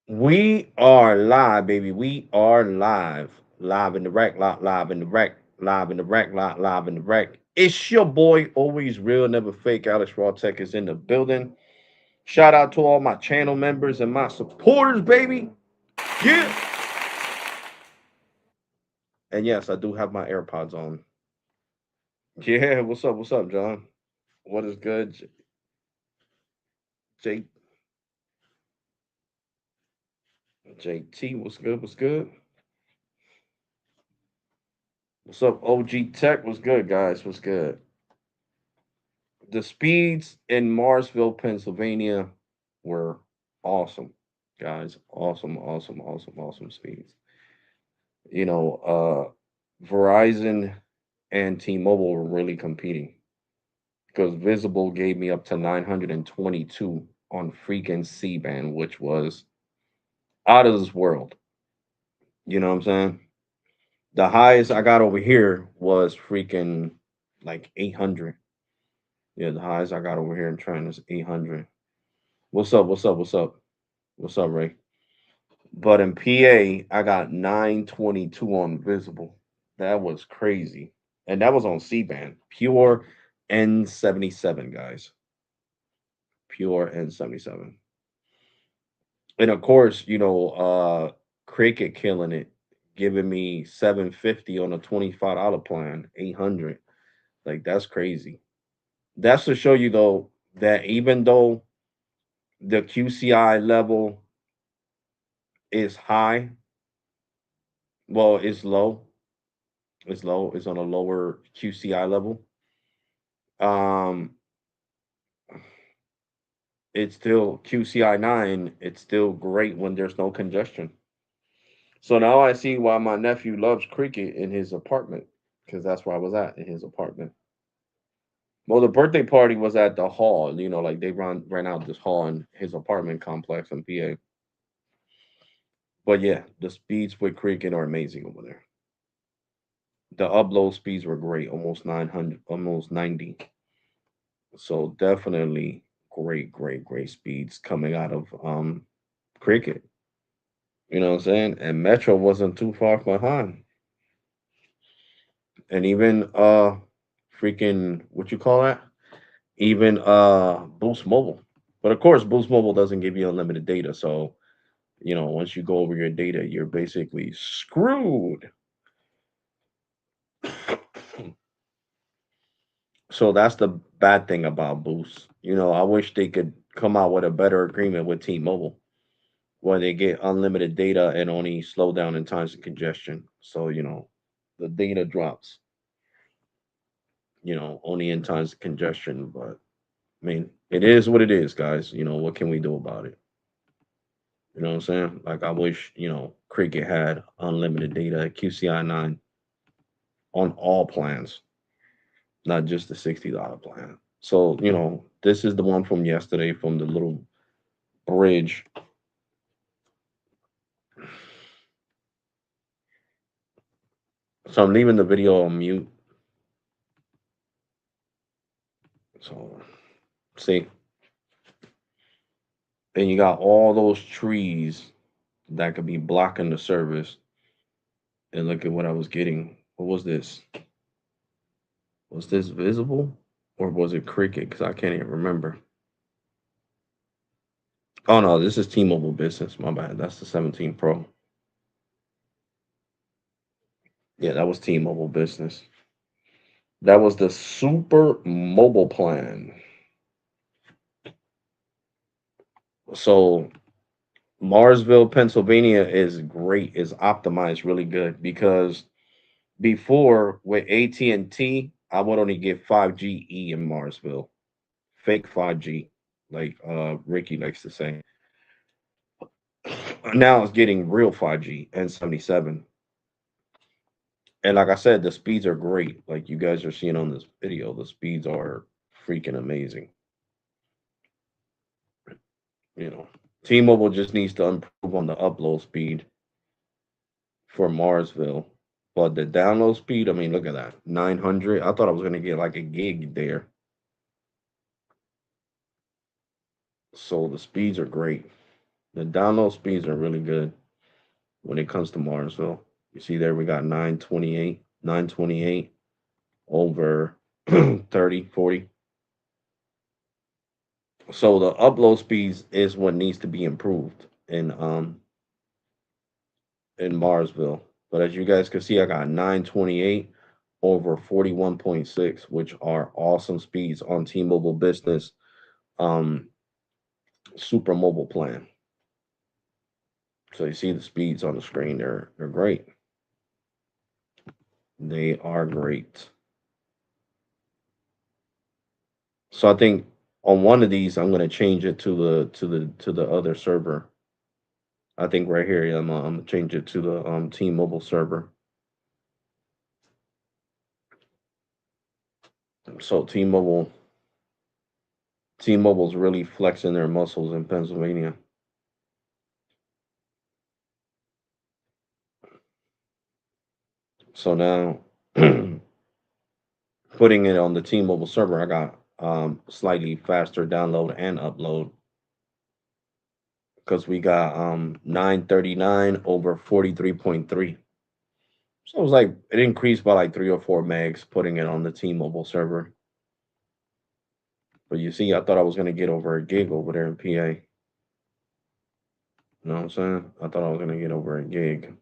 We are live, baby. We are live. Live in the rec, live in the rec, live in the rec, live in the rec. It's your boy, always real, never fake. Alex Raw Tech is in the building. Shout out to all my channel members and my supporters, baby. Yeah. And yes, I do have my AirPods on. Yeah, what's up? What's up, John? What is good? J JT, what's good? What's good? What's up, OG Tech? What's good, guys? What's good? The speeds in Marsville, Pennsylvania were awesome, guys. Awesome, awesome, awesome, awesome speeds. Verizon and T-Mobile were really competing because Visible gave me up to 922 on freaking C-band, which was out of this world. You know what I'm saying? The highest I got over here was freaking like 800. Yeah, the highest I got over here in Trent is 800. What's up? What's up? What's up? What's up, Ray? But in PA, I got 922 on visible. That was crazy. And that was on C band. Pure N77, guys. Pure N77. And of course, Cricket killing it, giving me 750 on a $25 plan, 800. Like that's crazy. That's to show you though that even though the QCI level is high, well, it's low. It's low. It's on a lower QCI level. Um, it's still QCI 9. It's still great when there's no congestion. So now I see why my nephew loves cricket in his apartment because that's where I was at in his apartment. Well, the birthday party was at the hall. Like they ran out this hall in his apartment complex in PA. But yeah, the speeds with cricket are amazing over there. The upload speeds were great, almost 900, almost 90. So definitely great, great, great speeds coming out of cricket. You know what I'm saying? And Metro wasn't too far behind. And even freaking what you call that? Even Boost Mobile. But of course Boost Mobile doesn't give you unlimited data. So, once you go over your data, you're basically screwed. So that's the bad thing about Boost. I wish they could come out with a better agreement with T-Mobile where they get unlimited data and only slow down in times of congestion. So, the data drops, only in times of congestion. But I mean, it is what it is, guys. What can we do about it? You know what I'm saying? Like, I wish, Cricket had unlimited data at QCI 9 on all plans, not just the $60 plan. So, this is the one from yesterday from the little bridge. So I'm leaving the video on mute. So, see, and you got all those trees that could be blocking the service. And look at what I was getting. What was this? Was this visible or was it cricket? Because I can't even remember. Oh no, this is T-Mobile Business. My bad. That's the 17 Pro. Yeah, that was T-Mobile Business. That was the super mobile plan. So Marsville, Pennsylvania is great, is optimized really good because before with AT&T, I would only get 5G E in Marsville. Fake 5G, like Ricky likes to say. Now it's getting real 5G and 77. And like I said, the speeds are great. Like you guys are seeing on this video, the speeds are freaking amazing. You know, T-Mobile just needs to improve on the upload speed for Marsville. But the download speed, I mean, look at that. 900. I thought I was going to get like a gig there. So the speeds are great. The download speeds are really good when it comes to Marsville. You see there we got 928 over 30, 40. So the upload speeds is what needs to be improved in Marsville. But as you guys can see, I got 928 over 41.6, which are awesome speeds on T-Mobile Business um super mobile plan. So you see the speeds on the screen, they're great. They are great. So I think on one of these I'm gonna change it to the other server. I think right here, yeah, I'm gonna change it to the T-Mobile server. So T-Mobile's really flexing their muscles in Pennsylvania. So now putting it on the T-Mobile server, I got slightly faster download and upload because we got 939 over 43.3. So it was like it increased by like 3 or 4 megs putting it on the T-Mobile server. But you see, I thought I was gonna get over a gig over there in PA. You know what I'm saying? I thought I was gonna get over a gig.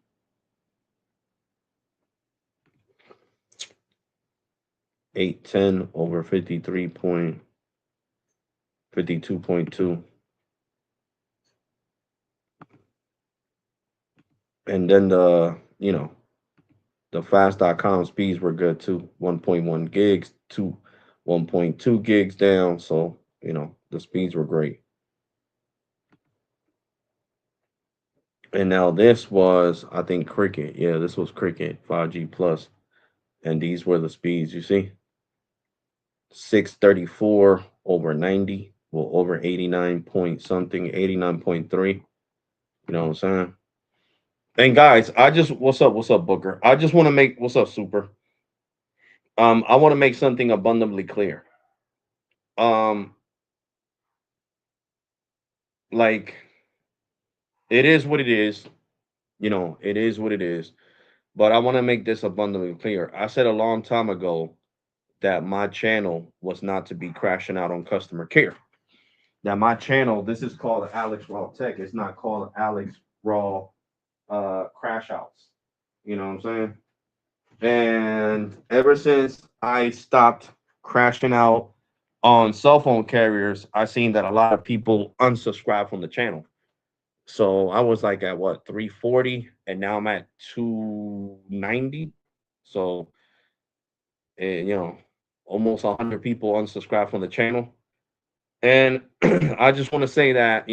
810 over 52.2. And then the fast.com speeds were good too. 1.1 gigs to 1.2 gigs down. So, the speeds were great. And now this was, I think, Cricket. Yeah, this was Cricket 5G Plus. And these were the speeds, you see? 634 over 90. Well, over 89 point something, 89.3. You know what I'm saying? And guys, what's up, Booker? I just want to make, what's up, Super? I want to make something abundantly clear. Um, like, it is what it is. It is what it is. But I want to make this abundantly clear. I said a long time ago that my channel was not to be crashing out on customer care. Now, my channel, this is called Alex Raw Tech. It's not called Alex Raw Crash Outs. You know what I'm saying? And ever since I stopped crashing out on cell phone carriers, I seen that a lot of people unsubscribe from the channel. So I was like at what 340, and now I'm at 290. So almost 100 people unsubscribe from the channel, and I just want to say that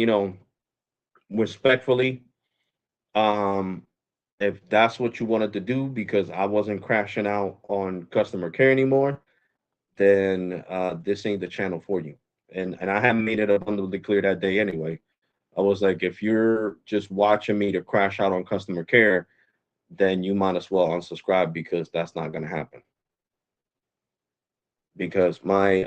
respectfully, um, if that's what you wanted to do, because I wasn't crashing out on customer care anymore, then this ain't the channel for you. And I haven't made it abundantly clear that day anyway. I was like, if you're just watching me to crash out on customer care, then you might as well unsubscribe, because that's not going to happen. Because my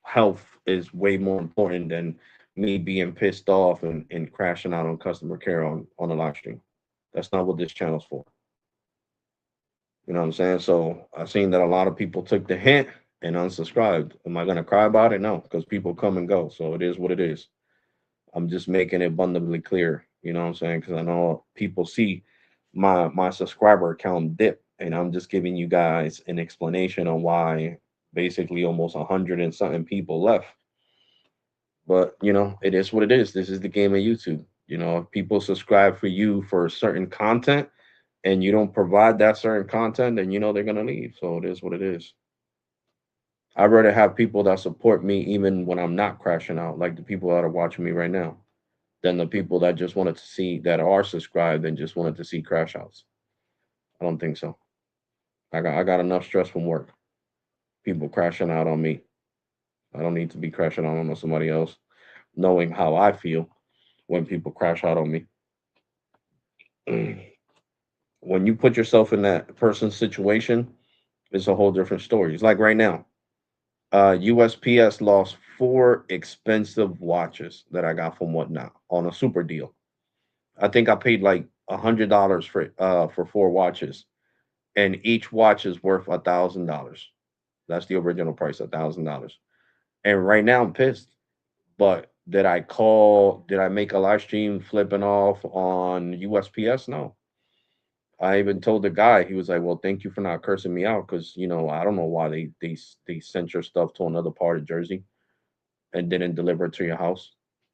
health is way more important than me being pissed off and crashing out on customer care on a live stream. That's not what this channel's for. You know what I'm saying? So I've seen that a lot of people took the hint and unsubscribed. Am I gonna cry about it? No, because people come and go. So it is what it is. I'm just making it abundantly clear. You know what I'm saying? Because I know people see my subscriber count dip, and I'm just giving you guys an explanation on why basically almost 100 and something people left. But it is what it is. This is the game of YouTube. If people subscribe for you for certain content and you don't provide that certain content, then they're gonna leave. So it is what it is. I'd rather have people that support me even when I'm not crashing out, like the people that are watching me right now, than the people that just wanted to see, that are subscribed and just wanted to see crash outs. I don't think so. I got enough stress from work. People crashing out on me. I don't need to be crashing out on somebody else, knowing how I feel when people crash out on me. When you put yourself in that person's situation, it's a whole different story. It's like right now, USPS lost four expensive watches that I got from Whatnot on a super deal. I think I paid like $100 for four watches, and each watch is worth $1,000. That's the original price, $1,000. And right now I'm pissed. But did I call? Did I make a live stream flipping off on USPS? No. I even told the guy. He was like, "Well, thank you for not cursing me out, because I don't know why they sent your stuff to another part of Jersey and didn't deliver it to your house.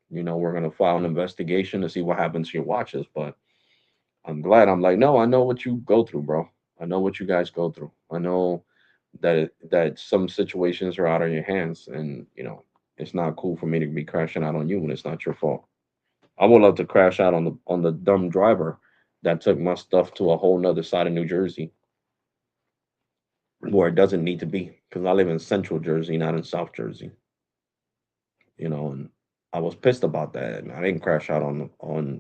We're gonna file an investigation to see what happens to your watches." But I'm glad. I'm like, no, I know what you go through, bro. I know what you guys go through. I know that some situations are out of your hands, and it's not cool for me to be crashing out on you when it's not your fault. I would love to crash out on the dumb driver that took my stuff to a whole nother side of New Jersey where it doesn't need to be, because I live in Central Jersey, not in South Jersey. And I was pissed about that. And I didn't crash out on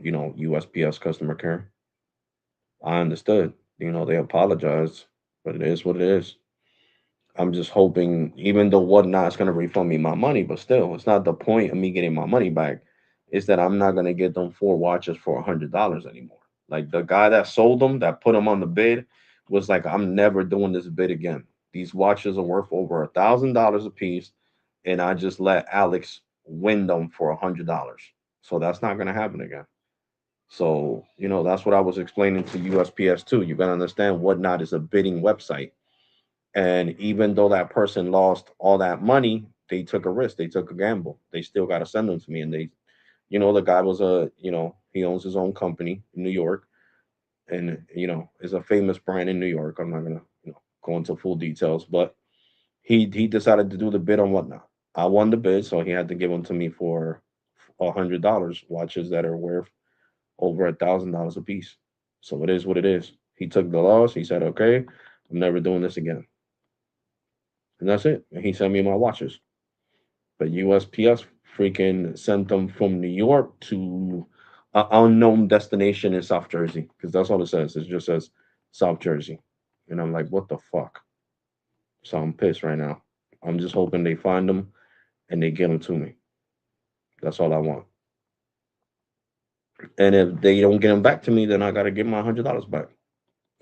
USPS customer care. I understood. They apologized, but it is what it is. I'm just hoping, even though Whatnot's going to refund me my money, but still, it's not the point of me getting my money back. It's that I'm not going to get them four watches for $100 anymore. Like the guy that sold them, that put them on the bid, was like, I'm never doing this bid again. These watches are worth over $1,000 a piece, and I just let Alex win them for $100. So that's not going to happen again. So, that's what I was explaining to USPS too. You got to understand, Whatnot is a bidding website. And even though that person lost all that money, they took a risk. They took a gamble. They still got to send them to me. And the guy was he owns his own company in New York, and, is a famous brand in New York. I'm not going to, go into full details, but he decided to do the bid on Whatnot. I won the bid, so he had to give them to me for $100, watches that are worth over $1,000 a piece. So it is what it is. He took the loss. He said, okay, I'm never doing this again. And that's it. And he sent me my watches. But USPS freaking sent them from New York to an unknown destination in South Jersey, because that's all it says. It just says South Jersey. And I'm like, what the fuck? So I'm pissed right now. I'm just hoping they find them and they get them to me. That's all I want. And if they don't get them back to me, then I got to get my $100 back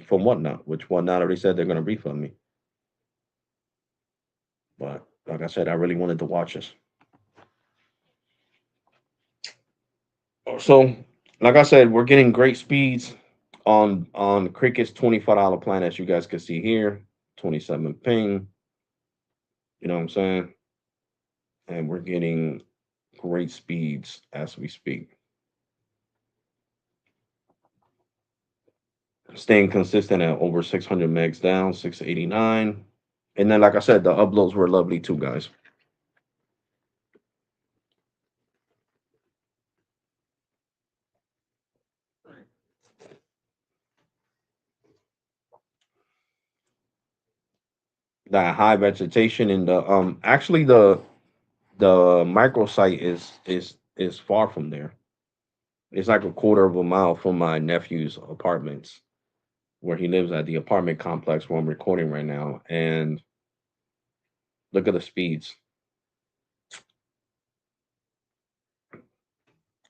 from Whatnot, which Whatnot already said they're going to refund me. But like I said, I really wanted to watch this. So, like I said, we're getting great speeds on Cricket's $25 plan, as you guys can see here, 27 ping. You know what I'm saying? And we're getting great speeds as we speak. Staying consistent at over 600 megs down, 689. And then, like I said, the uploads were lovely too, guys. That high vegetation in the actually the microsite is far from there. It's like a quarter of a mile from my nephew's apartments, where he lives at the apartment complex where I'm recording right now. And look at the speeds.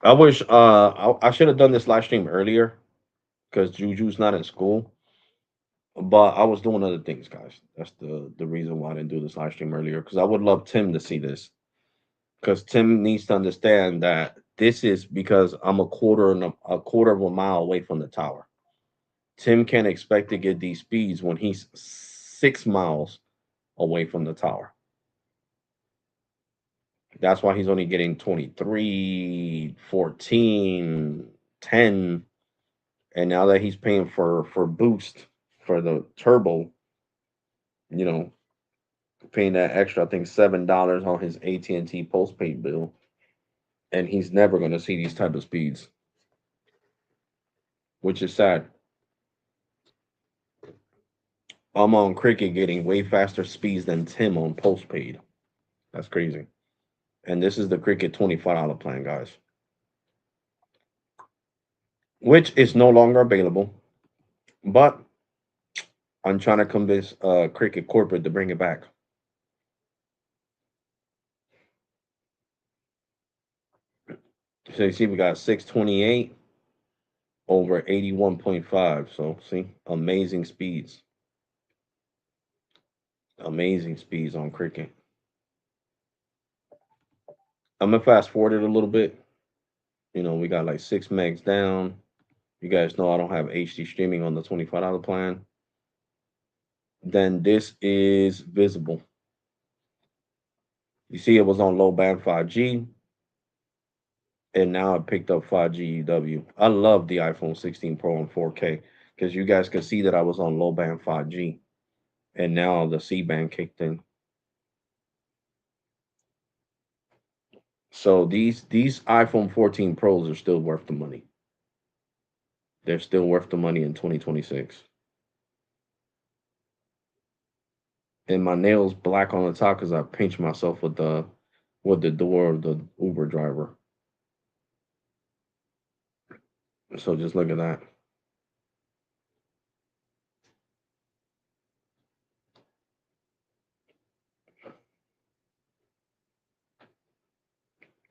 I wish I should have done this live stream earlier because Juju's not in school. But I was doing other things, guys. That's the reason why I didn't do this live stream earlier. Because I would love Tim to see this. Because Tim needs to understand that this is because I'm a quarter of a mile away from the tower. Tim can't expect to get these speeds when he's 6 miles away from the tower. That's why he's only getting 23, 14, 10. And now that he's paying for boost for the turbo, you know, paying that extra, I think $7 on his AT&T postpaid bill, and he's never going to see these type of speeds, which is sad. I'm on Cricket getting way faster speeds than Tim on postpaid. That's crazy. And this is the Cricket $25 plan, guys, which is no longer available. But I'm trying to convince Cricket Corporate to bring it back. So you see, we got 628 over 81.5. So see, amazing speeds on Cricket. I'm gonna fast forward it a little bit. We got like 6 megs down. You guys know I don't have HD streaming on the $25 plan. Then this is visible. You see, it was on low band 5G, and now I picked up 5G UW. I love the iPhone 16 Pro in 4K because you guys can see that I was on low band 5G, and now the C band kicked in. So these iPhone 14 Pros are still worth the money. They're still worth the money in 2026. And my nails black on the top because I pinched myself with the door of the Uber driver. So just look at that.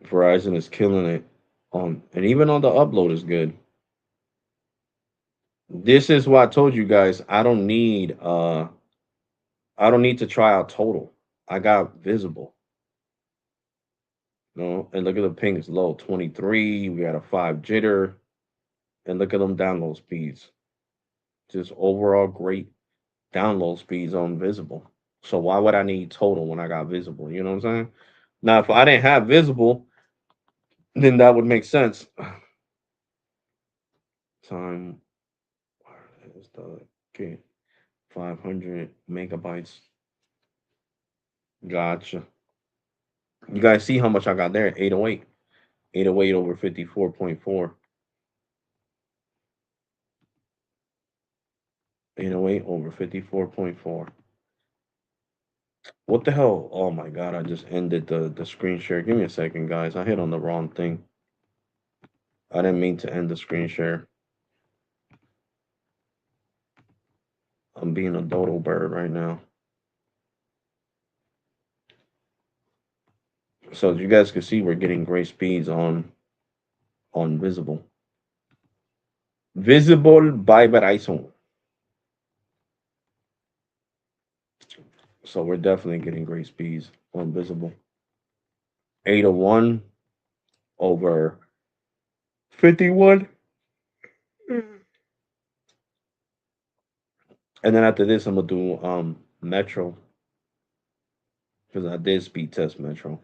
Verizon is killing it and even on the upload is good. This is why I told you guys I don't need to try out total. I got visible. And look at the ping is low 23. We got a 5 jitter. And look at them download speeds. Just overall great download speeds on visible. So why would I need total when I got visible? You know what I'm saying? Now if I didn't have visible, then that would make sense. Time is the okay, 500 megabytes. Gotcha. You guys see how much I got there? 808. 808 over 54.4. 808 over 54.4. What the hell? Oh my god, I just ended the screen share. Give me a second, guys. I hit on the wrong thing. I didn't mean to end the screen share. I'm being a dodo bird right now. So as you guys can see, we're getting great speeds on visible. Visible by Verizon. So we're definitely getting great speeds on visible. 801 over 51. And then after this, I'm gonna do Metro because I did speed test Metro.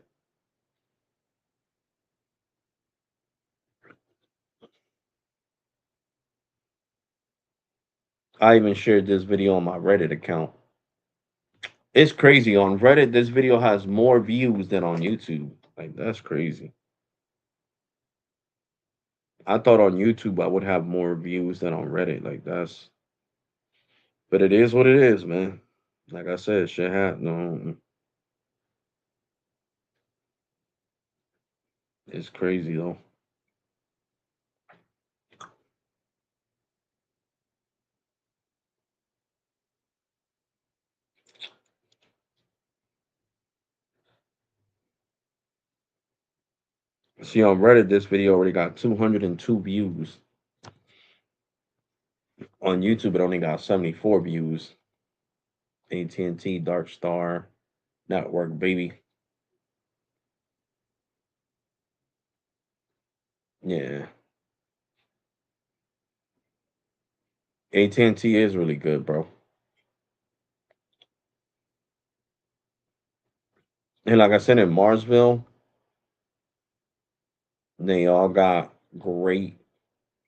I even shared this video on my Reddit account. It's crazy on Reddit. This video has more views than on YouTube. Like that's crazy. I thought on YouTube I would have more views than on Reddit. Like that's, but it is what it is, man. Like I said, shit happen. No, it's crazy though. See on Reddit, this video already got 202 views. On YouTube, it only got 74 views. AT&T Dark Star Network, baby. Yeah, AT&T is really good, bro. And like I said, in Marsville, they all got great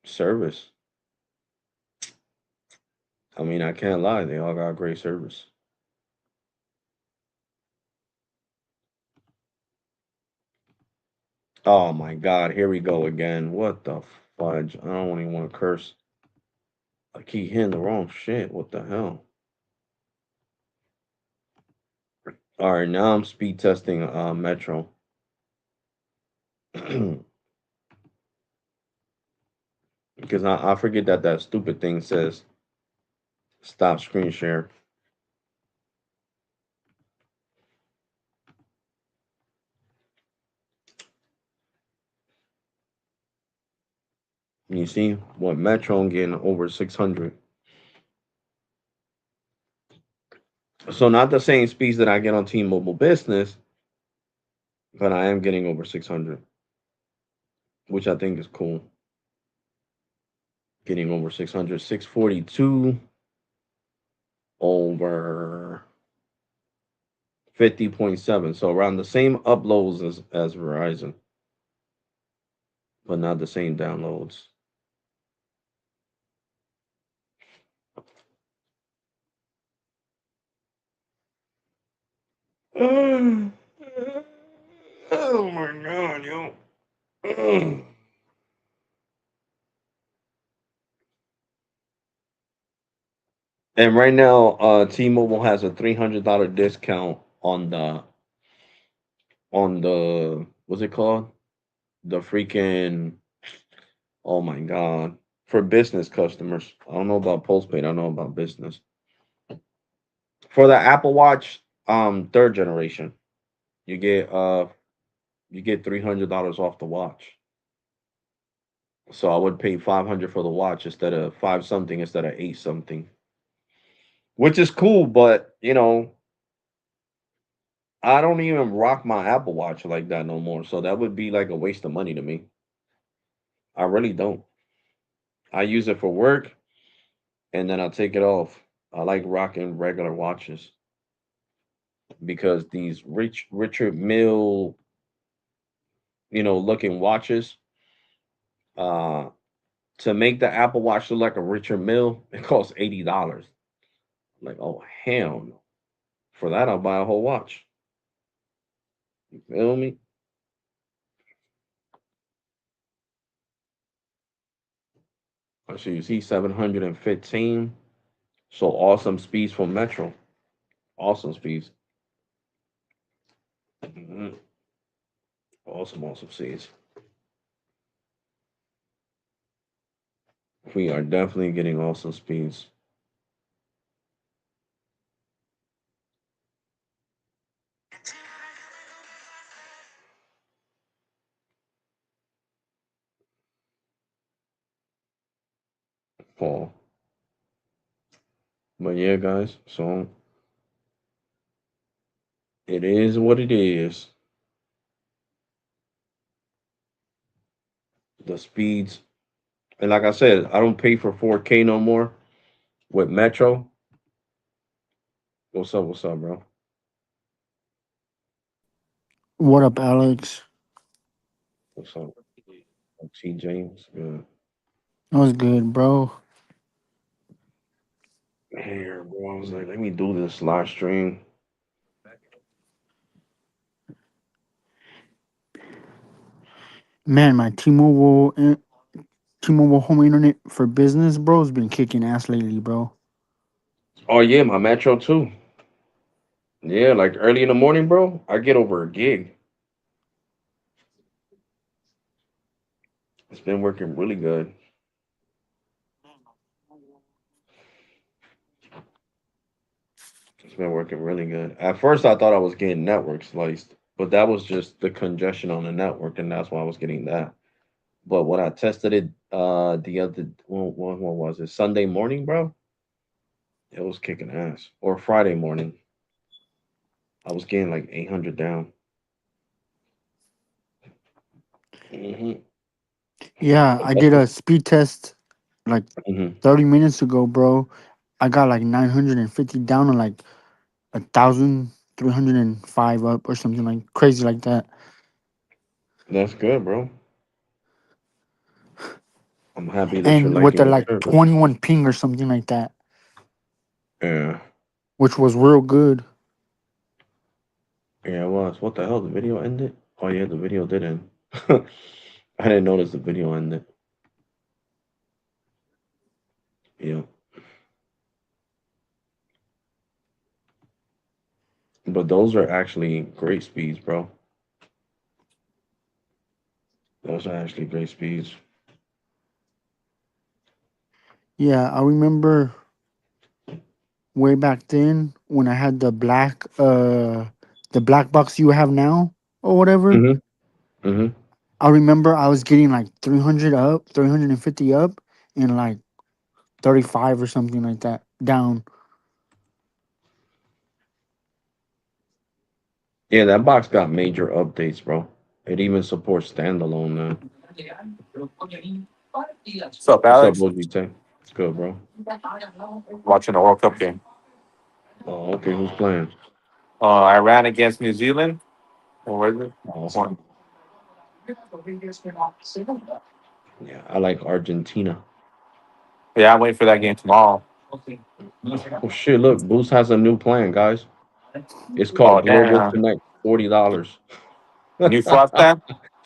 service. I mean, I can't lie, they all got great service. Oh my God, here we go again. What the fudge? I don't even want to curse. I keep hitting the wrong shit. What the hell? All right, now I'm speed testing Metro. Because I forget that stupid thing says stop screen share. You see, what Metro I'm getting over 600. So not the same speeds that I get on T-Mobile Business, but I am getting over 600, which I think is cool. Getting over 600, 642 over 50.7. So around the same uploads as Verizon, but not the same downloads. Oh my god, yo. And right now, T-Mobile has a $300 discount on the what's it called? The freaking oh my god, for business customers. I don't know about postpaid. I know about business. For the Apple Watch, third generation, you get uh you get $300 off the watch. So I would pay 500 for the watch instead of five something instead of eight something, which is cool. But I don't even rock my Apple Watch like that no more. So that would be like a waste of money to me. I really don't. I use it for work and then I'll take it off. I like rocking regular watches because these Richard Mill, looking watches, uh, to make the Apple Watch look like a Richard Mill, it costs $80. Like, oh hell no. For that, I'll buy a whole watch. You feel me? So you see 715. So awesome speeds from Metro. Awesome speeds. Mhm. Awesome, awesome speeds. We are definitely getting awesome speeds. Paul. But yeah, guys. So it is what it is. The speeds. And like I said, I don't pay for 4K no more with Metro. What's up, bro? What up, Alex? What's up? T James. Good. That was good, bro. Here, bro. I was like, let me do this live stream. Man, my T-Mobile home internet for business, bro, has been kicking ass lately, bro. Oh yeah, my Metro too. Yeah, like early in the morning, bro. I get over a gig. It's been working really good. It's been working really good. At first, I thought I was getting network sliced, but that was just the congestion on the network, and that's why I was getting that. But when I tested it, the other what was it? Sunday morning, bro. It was kicking ass. Or Friday morning, I was getting like 800 down. Hmm. Yeah, I did a speed test like Hmm. 30 minutes ago, bro. I got like 950 down and like 1,305 up or something like crazy like that. That's good, bro. I'm happy that you're And with liking the your like service. 21 ping or something like that, Yeah, which was real good. yeah, it was. What the hell? The video ended? Oh yeah, the video did end. I didn't notice the video ended. Yeah, but those are actually great speeds, bro. Those are actually great speeds. Yeah, I remember way back then when I had the black box you have now or whatever. Hmm. Hmm. I remember I was getting like 300 up, 350 up, and like 35 or something like that down. Yeah, that box got major updates, bro. It even supports standalone now. What's up, What's up, Alex? OG10? It's good, bro. Watching the World Cup game. Oh, okay. Who's playing? Iran against New Zealand. Or was it? Oh, One. yeah. I like Argentina. Yeah, I'm waiting for that game tomorrow. Oh shit! Look, Boost has a new plan, guys. It's Oh, called Global damn. Connect. $40. A new fraud plan?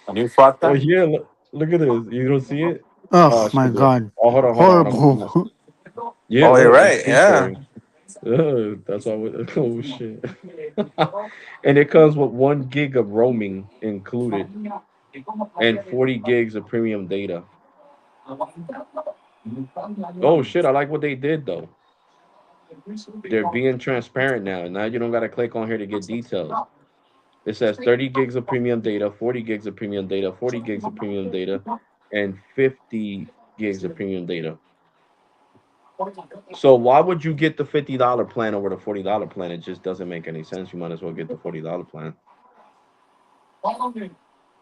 A new fraud Oh plan? yeah, look at this. You don't see it? Oh Oh my shit! Look. god. Oh, hold on. Horrible. Yeah, Oh, you're look, it's right. Yeah. tapering. That's why. Oh shit! And it comes with 1 gig of roaming included and 40 gigs of premium data. Oh shit! I like what they did though. They're being transparent now. Now you don't gotta click on here to get details. It says 30 gigs of premium data, 40 gigs of premium data, 40 gigs of premium data, and 50 gigs of premium data. So why would you get the $50 plan over the $40 plan? It just doesn't make any sense. You might as well get the $40 plan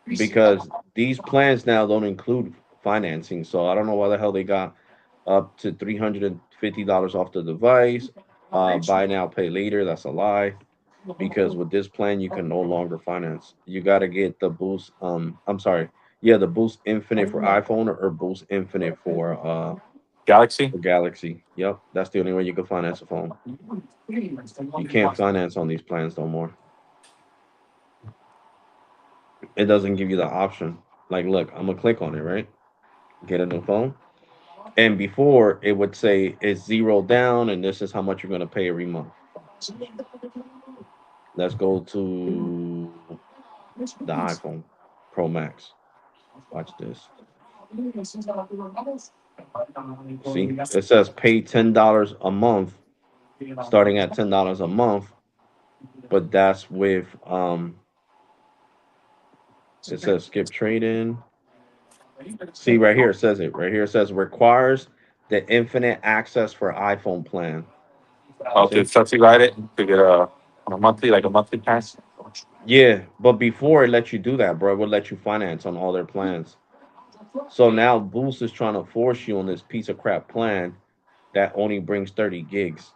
because these plans now don't include financing. So I don't know why the hell they got up to $350 off the device. Buy now, pay later. That's a lie because with this plan you can no longer finance. You got to get the Boost. I'm sorry. Yeah, the Boost Infinite for iPhone or Boost Infinite Galaxy? for Galaxy. Yep, that's the only way you can finance a phone. You can't finance on these plans no more. It doesn't give you the option. Like, look, I'm gonna click on it, right? Get a new phone. And before it would say it's zero down, and this is how much you're gonna pay every month. Let's go to the iPhone Pro Max. Watch this. See, it says pay $10 a month, starting at $10 a month, but that's with it says skip trade in. See right here, it says it right here. It says requires the infinite access for iPhone plan. Oh, to See? subsidize it to get a monthly, like a monthly pass? Yeah, but before it let you do that, bro, it would let you finance on all their plans. So now Boost is trying to force you on this piece of crap plan that only brings 30 gigs.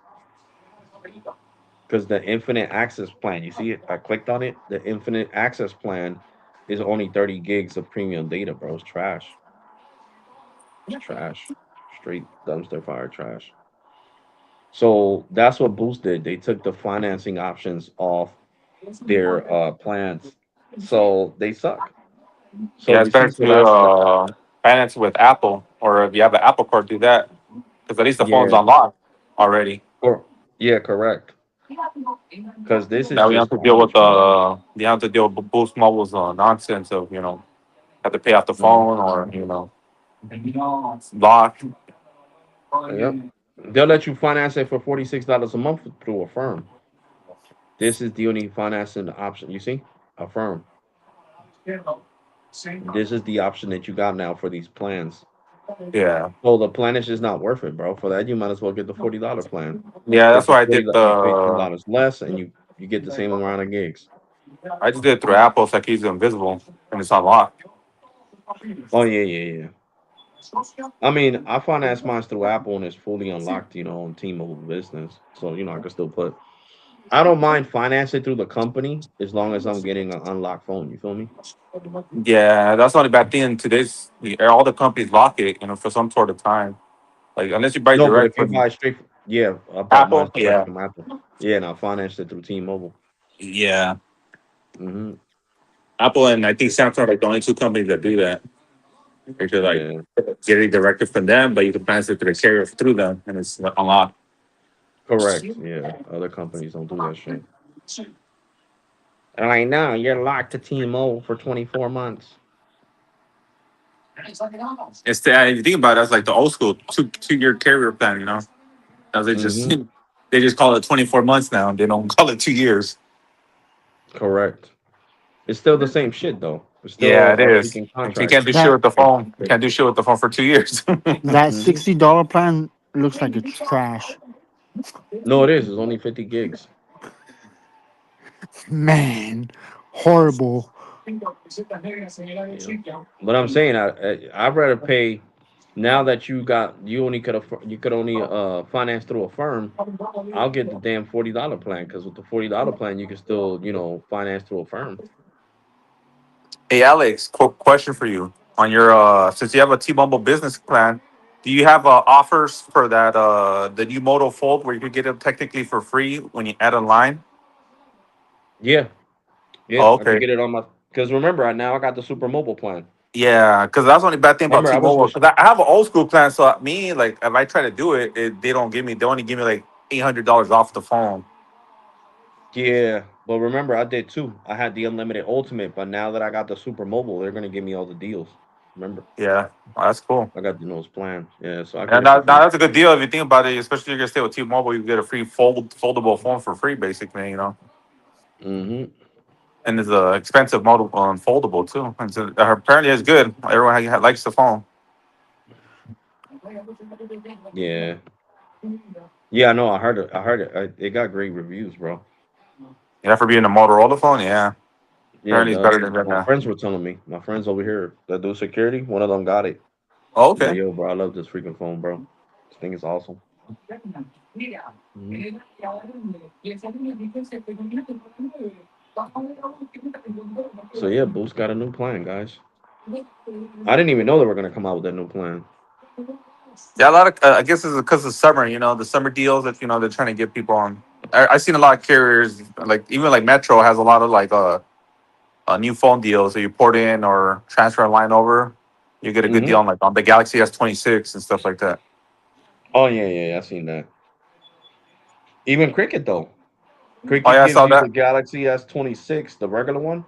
Because the infinite access plan, you see it? I clicked on it. The infinite access plan is only 30 gigs of premium data, bro. It's trash. It's trash. Straight dumpster fire trash. So that's what Boost did. They took the financing options off their plans. So they suck. So Yeah, it's you see, better so to that's finance with Apple, or if you have an Apple card, do that. Because at least the phone's yeah, unlocked already. yeah, correct. Because this is Now we have just to deal with arbitrary. Boost Mobile's nonsense of, have to pay off the Mhm. phone or, lock. Yep. They'll let you finance it for $46 a month through Affirm. This is the only financing option. You see, Affirm. This is the option that you got now for these plans. Yeah. So the plan is just not worth it, bro. For that, you might as well get the $40 plan. Yeah, It's that's the why I did $40. You pay ten the. dollars less, and you get the same amount of gigs. I just did it through Apple, so I keep it invisible and it's unlocked. Oh yeah, yeah, yeah. I mean, I finance mine through Apple, and it's fully unlocked, on T-Mobile Business. So I can still put. I don't mind financing through the company as long as I'm getting an unlocked phone. You feel me? Yeah, that's not a bad thing. Today's all the companies lock it, for some sort of time. Like unless you buy No, but if direct you from buy straight, yeah, I bought mine Apple. direct Yeah. from Apple. Yeah, and I financed it through T-Mobile. Yeah. Hmm. Apple and I think Samsung are like the only two companies that do that. You could like Yeah, get it directly from them, but you can finance it through the carrier through them, and it's unlocked. correct. Yeah, other companies don't do that shit. And I know you're locked to T-Mobile for 24 months. It's if you think about it, that's like the old school 2 year carrier plan. Now they just Hmm. they just call it 24 months now. They don't call it 2 years. Correct. It's still the same shit though. It's Yeah, still it a is. freaking And you contract. can't do shit That with the phone. You can't do shit with the phone for 2 years. that Hmm. $60 plan looks like it's trash. No, it is. It's only 50 gigs. Man, horrible. You know, but I'm saying I'd rather pay now that you only you could only finance through a firm. I'll get the damn $40 plan because with the $40 plan you can still finance through a firm. Hey, Alex, quick question for you. On your since you have a T-Mobile business plan, do you have offers for that the new Moto Fold where you could get them technically for free when you add a line? Yeah, yeah, Oh, I could okay. get it on my because remember now I got the super mobile plan. Yeah, because that's the only bad thing about Remember I was T-Mobile. with Because I have an old school plan, so me like if I try to do it, they don't give me. They only give me like $800 off the phone. yeah, but remember I did too. I had the unlimited ultimate, but now that I got the super mobile, they're gonna give me all the deals. Remember Yeah, well, that's cool. I got the nose plan. Yeah, so I get And it for now free. that's a good deal if you think about it. Especially if you're gonna stay with T-Mobile, you get a free foldable phone for free, basically. Hmm. And it's a expensive model foldable too. Apparently it's good. Everyone likes the phone. Yeah. Yeah, I know. I heard it. I heard it. It got great reviews, bro. Yeah, for being a Motorola phone, yeah. Yeah, it Apparently it's does. better than that. My Yeah. friends were telling me. My friends over here that do security, one of them got it. Oh, He's like, okay. "Yo, bro, I love this freaking phone, bro. This thing is awesome." Hmm. So yeah, Boost got a new plan, guys. I didn't even know they were gonna come out with that new plan. Yeah, a lot of I guess it's because of summer. The summer deals that they're trying to get people on. I've seen a lot of carriers like even like Metro has a lot of like new phone deals. So you port in or transfer a line over, you get a good deal Hmm. on the Galaxy S26 and stuff like that. Oh yeah, yeah, yeah, I seen that. Even Cricket though. Oh Cricket yeah, I gives saw you the that. Galaxy S26, the regular one,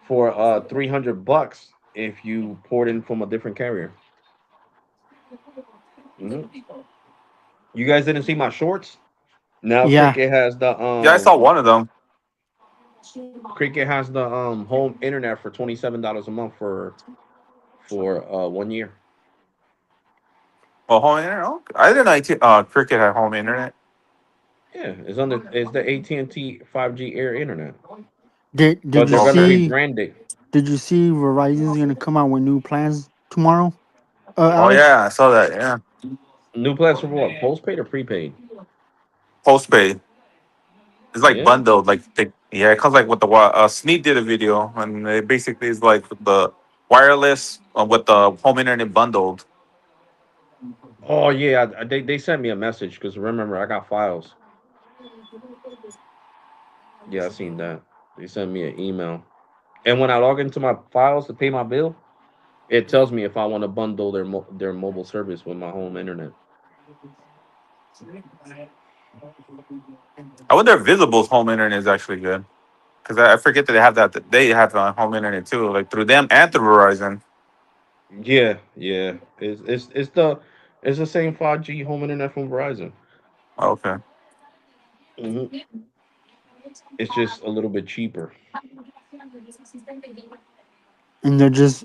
for $300 if you port in from a different carrier. Hmm. You guys didn't see my shorts? Now Yeah, Yeah, I saw one of them. Cricket has the home internet for $27 a month for 1 year. Oh, home internet. Oh, I didn't know Cricket had home internet. Yeah, it's the AT&T 5G Air internet, did but you they're gonna Okay. see rebrand it. did you see Verizon's gonna come out with new plans tomorrow? Oh Alex, yeah, I saw that. Yeah, New plans for what? Postpaid or prepaid? postpaid. It's like Yeah. bundled. Yeah, it comes like with the Sneak did a video, and it basically is like the wireless with the home internet bundled. Oh yeah, they sent me a message because remember I got files. Yeah, I seen that. They sent me an email, and when I log into my files to pay my bill, it tells me if I want to bundle their mobile service with my home internet. I wonder if Visible's home internet is actually good because I forget that they have home internet too, like through them and through Verizon. Yeah, yeah. It's the same 5G home internet from Verizon. Okay. Hmm. It's just a little bit cheaper. and they're just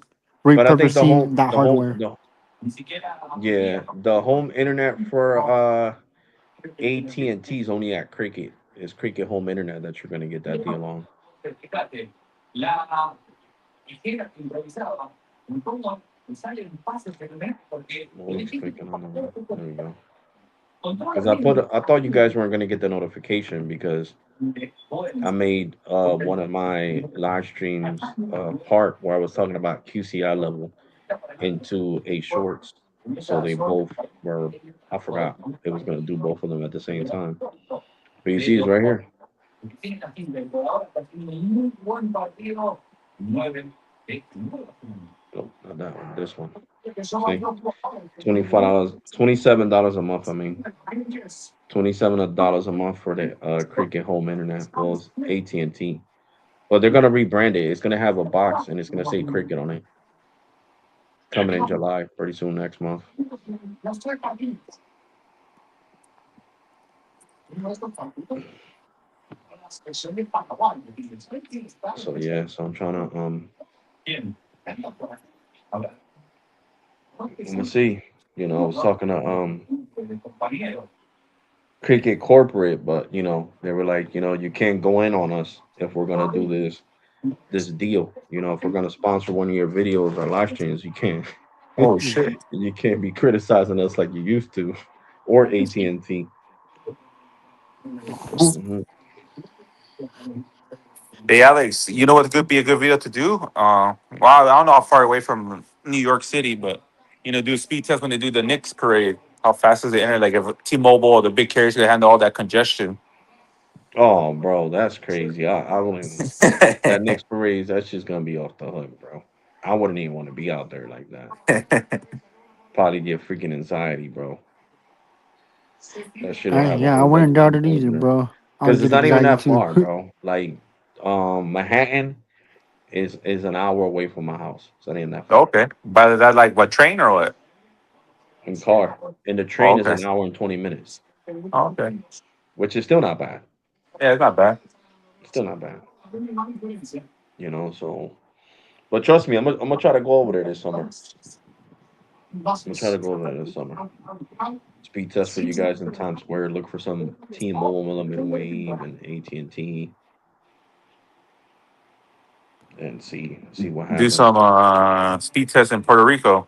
But I think repurposing that hardware. the home internet for AT&T is only at Cricket. It's Cricket Home Internet that you're gonna get that deal on. Well, it's clicking on them. There we go. Because I thought you guys weren't gonna get the notification because I made one of my live streams part where I was talking about QCI level into a shorts. So they both were I forgot it was gonna do both of them at the same time. But you see it's right here. Oh, not that one, this one. See? $25, $27 a month, I mean. $27 a month for the Cricket Home Internet. Well, it's AT&T. But they're gonna rebrand it. It's gonna have a box and it's gonna say Cricket on it. Coming in July, pretty soon next month. So yeah, so I'm trying to I'm gonna see. I was talking to Cricket Corporate, but they were like, you can't go in on us if we're gonna do this deal. If we're gonna sponsor one of your videos or live streams, you can't Oh shit. you can't be criticizing us like you used to, or AT&T. Hmm. Hey Alex, you know what could be a good video to do? Well, I don't know how far away from New York City, but do a speed test when they do the Knicks parade. How fast is the internet? Like if T-Mobile or the big carriers can handle all that congestion. Oh, bro, that's crazy. I wouldn't. That next parade, that's just gonna be off the hook, bro. I wouldn't even want to be out there like that. Probably get freaking anxiety, bro. That shit will have a Yeah, I whole bunch wouldn't of doubt it people either, over there. bro. I would Because it's get not even anxiety that too. far, bro. Like, Manhattan is an hour away from my house. It's not even that far. Okay, by that like what train or what? In car, and the Oh, train is okay. an hour and 20 minutes, Oh, okay. which is still not bad. Yeah, it's not bad. Still not bad. So, but trust me, I'm gonna try to go over there this summer. I'm gonna try to go over there this summer. Speed test for you guys in Times Square. Look for some T-Mobile millimeter wave and AT&T, and see what Do happens. some speed test in Puerto Rico.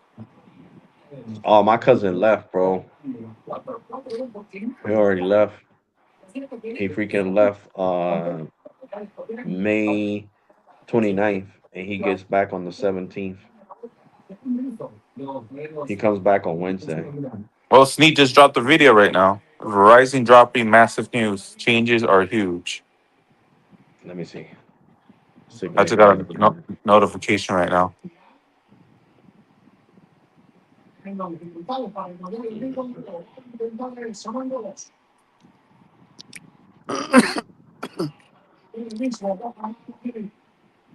Oh, my cousin left, bro. He already left. He freaking left May 29th, and he gets back on the 17th. He comes back on Wednesday. Well, Sneak just dropped the video right now. Verizon dropping massive news. Changes are huge. Let me see. I Signal just got a manager. notification right now.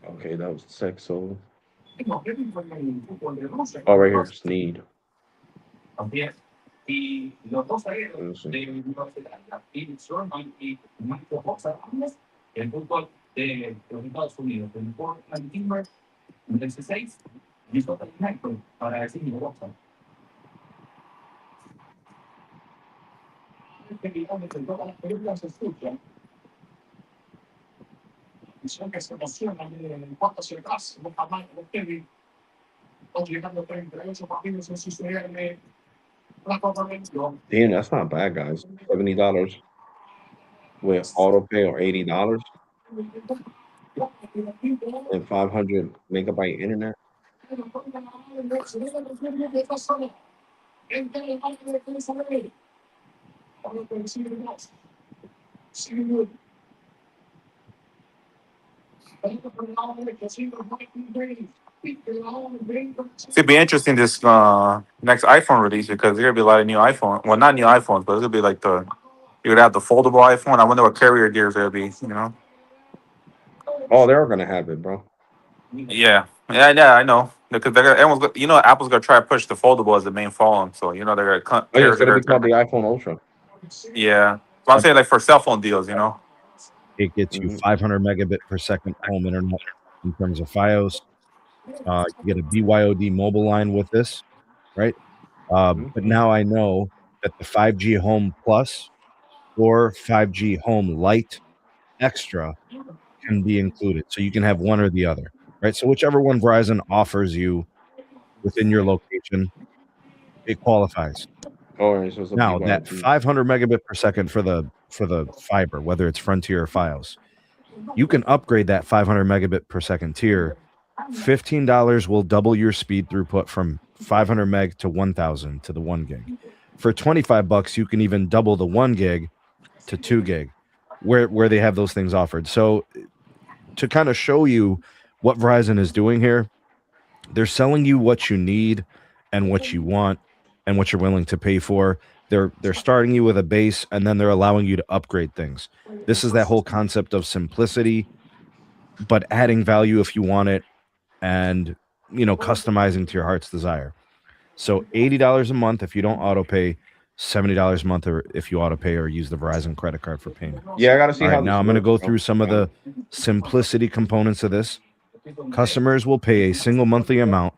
Okay, that was Sexo. Oh, right here, Sneed. Let me see. Damn, that's not bad, guys. $70 with auto pay or $80 and 500 megabyte internet. It's gonna be interesting this next iPhone release because there's gonna be a lot of new iPhone. Well, not new iPhones, but it's gonna be like you're gonna have the foldable iPhone. I wonder what carrier gears gonna be. Oh, they're gonna have it, bro. Yeah, yeah, I know. Because Apple's gonna try to push the foldable as the main phone. So they're gonna Oh, yeah, it's carriers are gonna be called the gonna. iPhone Ultra. Yeah, but I'm saying like for cell phone deals. It gets you Hmm. 500 megabit per second home internet in terms of FiOS. You get a BYOD mobile line with this, right? Hmm. But now I know that the 5G Home Plus or 5G Home Lite Extra can be included. So you can have one or the other, right? So whichever one Verizon offers you within your location, it qualifies. Oh, it's supposed to be Now that BYOD. 500 megabit per second for the fiber, whether it's Frontier or FiOS, you can upgrade that 500 megabit per second tier. $15 will double your speed throughput from 500 meg to 1000 to the 1 gig. For $25, you can even double the 1 gig to 2 gig where they have those things offered. So to kind of show you what Verizon is doing here, they're selling you what you need and what you want and what you're willing to pay for. They're starting you with a base and then they're allowing you to upgrade things. This is that whole concept of simplicity, but adding value if you want it and customizing to your heart's desire. So $80 a month if you don't auto pay, $70 a month or if you auto pay or use the Verizon credit card for payment. Yeah, I gotta see All how right, this now I'm going to works, go bro. through some of the simplicity components of this. Customers will pay a single monthly amount,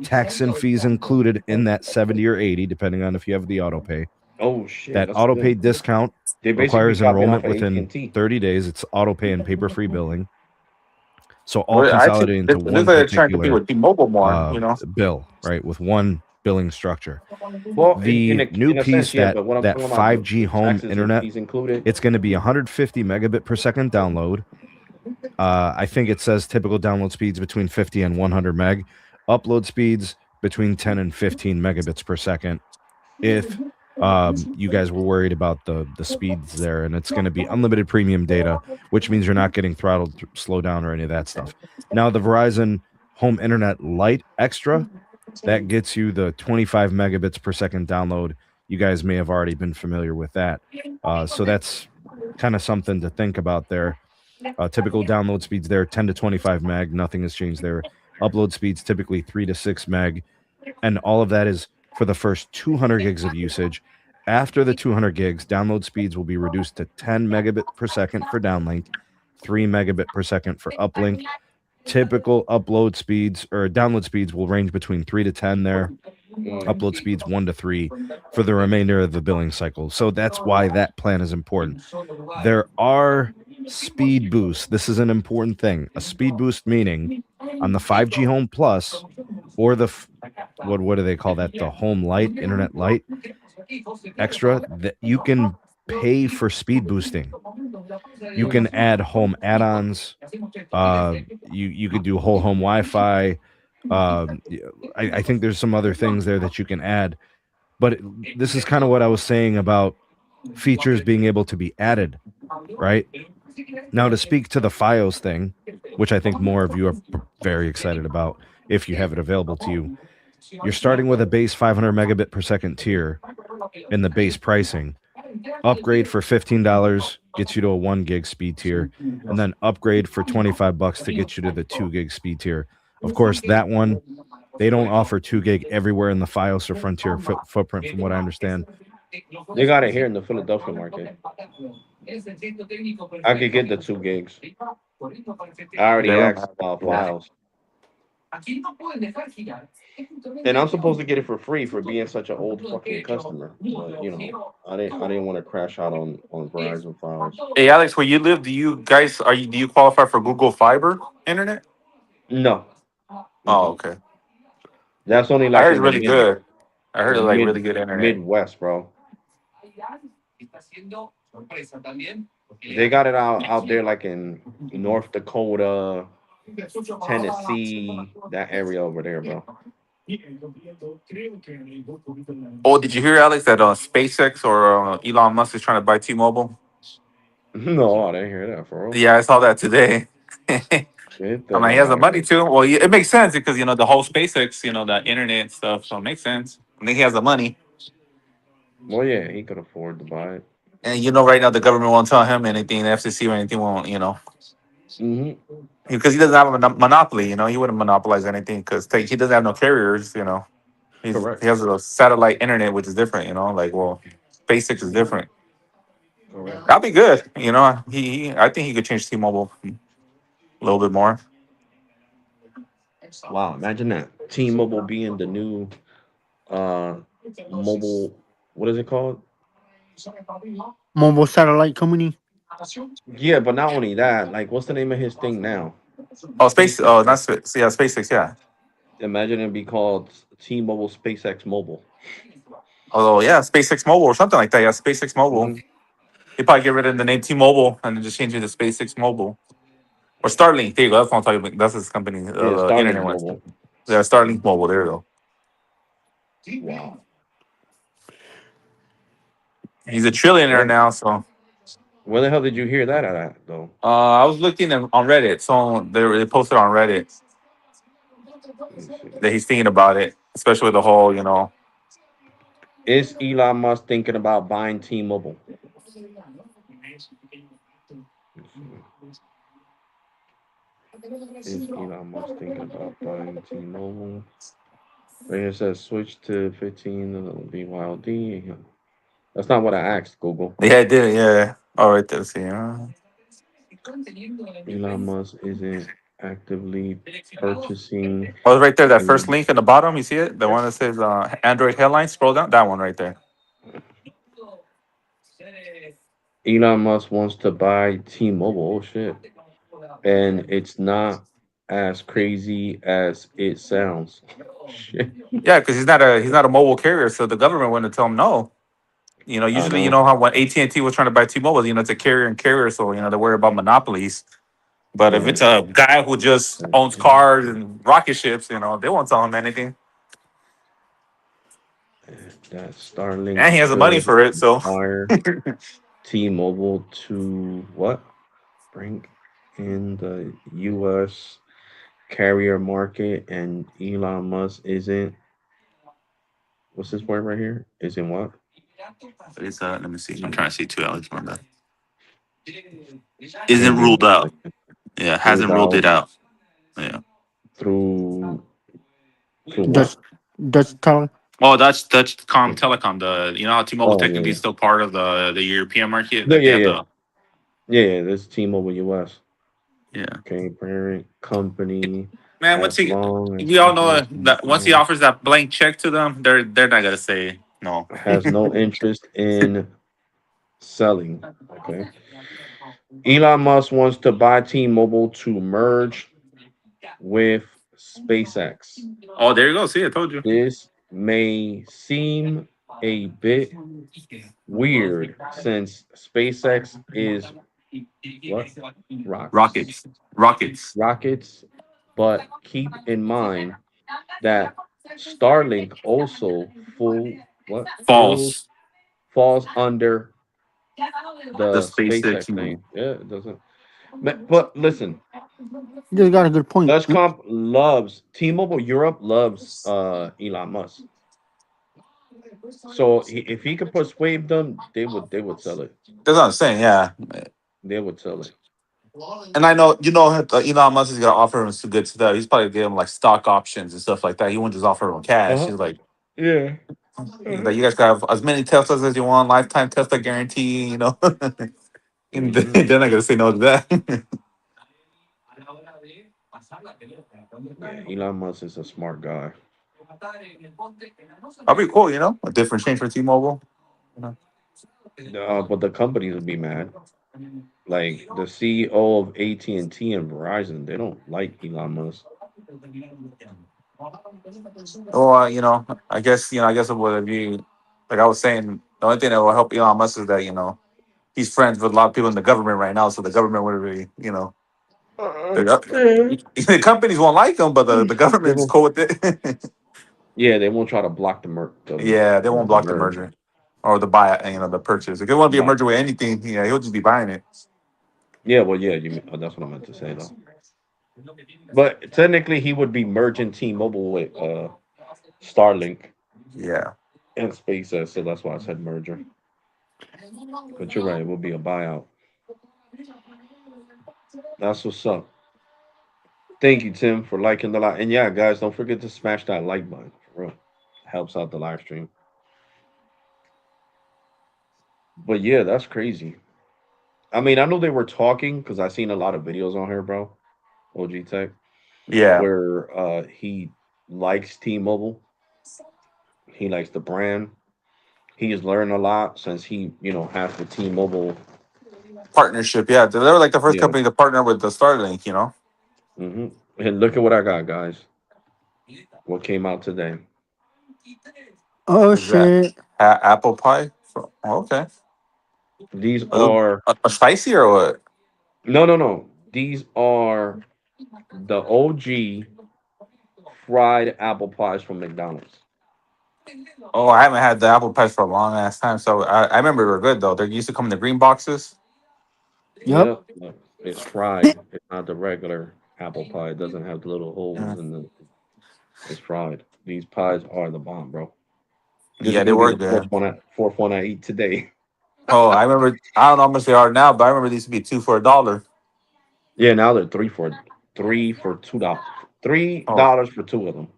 tax and fees included in that 70 or 80, depending on if you have the auto pay. Oh shit, That that's auto pay good. discount They basically requires got me off enrollment of within AT&T. 30 days. It's auto pay and paper free billing. So all Well, actually, consolidated into it looks one like they're trying to compete particular with T-Mobile more. You know. bill, right? With one billing structure. Well, The new in a sense, piece yeah. that But what I'm that talking about, 5G the home taxes and internet, fees included. it's going to be 150 megabit per second download. I think it says typical download speeds between 50 and 100 meg, upload speeds between 10 and 15 megabits per second. If you guys were worried about the speeds there, and it's going to be unlimited premium data, which means you're not getting throttled, slow down, or any of that stuff. Now, the Verizon Home Internet Lite Extra, that gets you the 25 megabits per second download. You guys may have already been familiar with that. So that's kind of something to think about there. Typical download speeds there 10 to 25 meg. Nothing has changed there. Upload speeds typically 3 to 6 meg. And all of that is for the first 200 gigs of usage. After the 200 gigs, download speeds will be reduced to 10 megabit per second for downlink, 3 megabit per second for uplink. Typical upload speeds or download speeds will range between 3 to 10 there. Mm. Upload speeds 1 to 3 for the remainder of the billing cycle. So that's why that plan is important. There are speed boosts. This is an important thing. A speed boost meaning on the 5G Home Plus or what do they call that? The Home Light, Internet Light Extra, that you can pay for speed boosting. You can add home add-ons. You could do whole home Wi-Fi. Y- I think there's some other things there that you can add. But this is kind of what I was saying about features being able to be added, right? Now, to speak to the FiOS thing, which I think more of you are very excited about if you have it available to you, you're starting with a base 500 megabit per second tier in the base pricing. Upgrade for $15 gets you to a 1 gig speed tier, and then upgrade for $25 to get you to the 2 gig speed tier. Of course, that one they don't offer 2 gig everywhere in the FiOS or Frontier footprint, from what I understand. They got it here in the Philadelphia market. I could get the 2 gigs. I They already don't asked have it about here. files, and I'm supposed to get it for free for being such an old fucking customer. But I didn't want to crash out on Verizon files. Hey Alex, where you live, do you guys are you do you qualify for Google Fiber internet? No. Oh, Mm-mm. okay. That's only I like heard it's in the really good. I heard it's like really good internet. Midwest, bro. They got it out there like in North Dakota, Tennessee, that area over there, bro. Oh, did you hear Alex that SpaceX or Elon Musk is trying to buy T-Mobile? No, I didn't hear that, bro. Yeah, I saw that today. Get I'm the like, he hell has the out of money here. too. Well, yeah, it makes sense because the whole SpaceX, the internet stuff, so it makes sense. I think he has the money, Well, yeah, he could afford to buy it. and right now the government won't tell him anything. The FCC or anything won't, Hmm. because he doesn't have a monopoly. He wouldn't monopolize anything because he doesn't have no carriers. He Correct. has a satellite internet, which is different. Like, well, SpaceX is different. Correct. That'd be good. I think he could change T-Mobile a little bit more. Wow, imagine that. T-Mobile being the new uh mobile. What is it called? Mobile satellite company. Yeah, but not only that. Like, what's the name of his thing now? Oh, space. Oh, SpaceX. not space. Yeah, SpaceX. Yeah. Imagine it be called T-Mobile SpaceX Mobile. Oh, yeah, SpaceX Mobile or something like that. Yeah, SpaceX Mobile. Hmm. They probably get rid of the name T-Mobile and then just change it to SpaceX Mobile or Starlink. There you go. That's what I'm talking about. That's his company, Yeah, the Starlink internet one. Mobile. Yeah, Starlink Mobile. There you go. Wow. He's a trillionaire Where, now. So where the hell did you hear that at, though? I was looking on Reddit. So they posted on Reddit Let me see. that he's thinking about it, especially with the whole, Is Elon Musk thinking about buying T-Mobile? Let's see. Is Elon Musk thinking about buying T-Mobile? Right here it says switch to 15 BYOD. That's not what I asked, Google. yeah, it did. Yeah. All right. Let's see. Elon Musk isn't. actively purchasing. Oh, right there, that first Mm, link in the bottom. You see it? The one that says Android headline. Scroll down. That one right there. Elon Musk wants to buy T-Mobile. Oh shit! And it's not as crazy as it sounds. Shit. Yeah, because he's not a mobile carrier, so the government wouldn't tell him no. I Usually, know. how when AT&T was trying to buy T-Mobile, it's a carrier and carrier, so they worry about monopolies. But if Right. it's a guy who just owns cars and rocket ships, they won't tell him anything, That Starlink and he has the money could for it. So, inspire T-Mobile to what? Bring in the U.S. carrier market, and Elon Musk isn't. What's this word right here? Isn't what? it's, let me see. I'm trying to see too, Alex. On that Can't isn't give me ruled a out. second. Yeah, hasn't Ruled ruled it out out. Yeah. through what? Dutch Dutch tele. Oh, that's Telecom. The how T-Mobile Oh yeah, technically is yeah, still part of the European market. no, Like they yeah, have yeah, the yeah, yeah. This T-Mobile U.S. yeah. Okay, parent company. Man, As long as we all know T-Mobile that once he offers that blank check to them, they're not gonna say no. has no interest in selling. Okay. Elon Musk wants to buy T-Mobile to merge with SpaceX. Oh, there you go. See, I told you. This may seem a bit weird since SpaceX is what? Rocks. Rockets, rockets, Rockets, but keep in mind that Starlink also falls. falls under The the SpaceX. SpaceX thing. Yeah, it doesn't. But listen, You just got a good point. Dutch Comp loves T-Mobile Europe loves Elon Musk. So if he could persuade them, they would sell it. That's what I'm saying. Yeah, They would sell it. and I know Elon Musk is gonna offer him some good stuff. He's probably give him like stock options and stuff like that. He won't just offer him cash. Uh-huh. He's like, Yeah. you guys can have as many Teslas as you want, lifetime Tesla guarantee. And Hmm. they're not gonna say no to that. Yeah, Elon Musk is a smart guy. That'll be cool. A different change for T-Mobile. But the companies would be mad. Like the CEO of AT&T and Verizon, they don't like Elon Musk. Well, I guess it would be like I was saying. The only thing that will help Elon Musk is that he's friends with a lot of people in the government right now, so the government would really, the, Yeah. the companies won't like him, but the They government's won't. cool with it. Yeah, they won't try to block Yeah, they won't the block the merge. merger or the buy, the purchase. If it want to be a But merger with anything, he'll just be buying it. yeah, well, yeah, that's what I meant to say though. But technically, he would be merging T-Mobile with Starlink Yeah, and SpaceX, so that's why I said merger. But you're right, it would be a buyout. That's what's up. Thank you, Tim, for liking the live. And yeah, guys, don't forget to smash that like button. For real, helps out the live stream. But yeah, that's crazy. I mean, I know they were talking because I seen a lot of videos on here, bro. OG Tech, yeah. where he likes T-Mobile. He likes the brand. He's learned a lot since he, has the T-Mobile. Partnership. Yeah, they were like the first Yeah. company to partner with the Starlink. Hmm. And look at what I got, guys. What came out today? Oh Is that shit! apple pie? Okay. These A, are a spicy or what? no, no, no. These are the OG fried apple pies from McDonald's. Oh, I haven't had the apple pies for a long ass time. So I remember they were good though. They used to come in the green boxes. Yep. Yeah, look, it's fried. It's not the regular apple pie. It doesn't have the little holes Yeah, in the. It's fried. These pies are the bomb, bro. This is yeah, they gonna be were the fourth good. one. Fourth one I eat today. Oh, I remember. I don't know how much they are now, but I remember these used to be two for $1. Yeah, now they're three for $2. three Oh, dollars for two of them.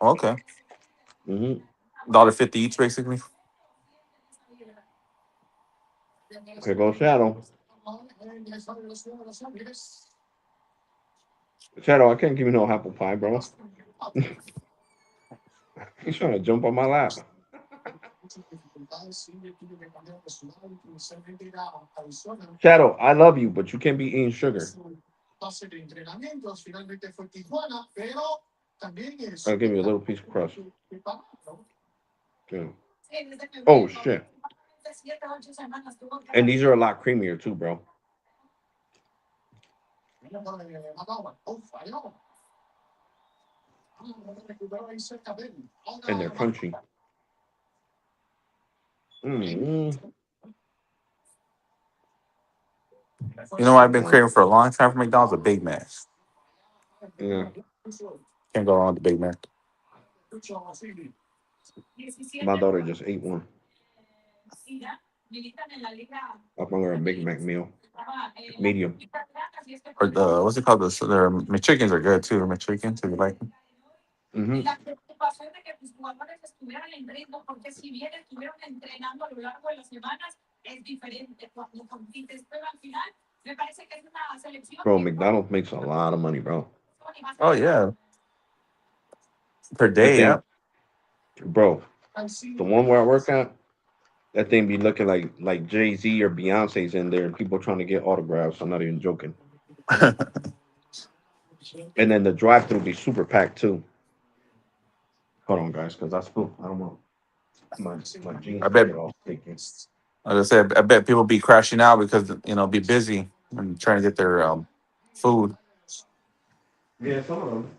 okay. Hmm. $1.50 each, basically. Okay, go Shadow. Shadow, I can't give you no apple pie, bro. He's trying to jump on my lap. Shadow, I love you, but you can't be eating sugar. I'll give you a little piece of crust. Yeah. Oh shit! And these are a lot creamier too, bro. And they're crunchy. Mm-hmm. You know what I've been No. craving for a long time from McDonald's? A Big Mac. Yeah. Can't go wrong with the Big Mac. My daughter just ate one. I'm gonna a Big Mac meal, medium. Or the what's it called? Their McChickens are good too. McChickens, if you like them. Mm-hmm. Bro, McDonald's makes a lot of money, bro. Oh yeah, per That day. Yeah. thing, bro. The one where I work at, that thing be looking like Jay-Z or Beyonce's in there, and people trying to get autographs. I'm not even joking. And then the drive-through be super packed too. Hold on, guys, because I don't want my I jeans to bet. get all sticky. Like I said, I bet people be crashing out because be busy and trying to get their food. Yeah, some of them.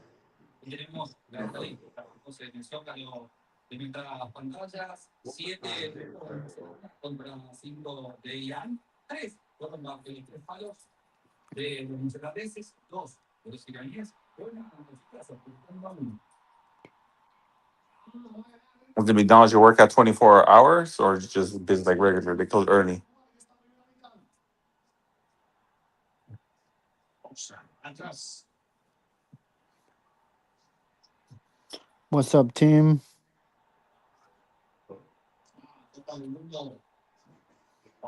Was the McDonald's your work at 24 hours or just business like regular? They close early. What's up, Tim?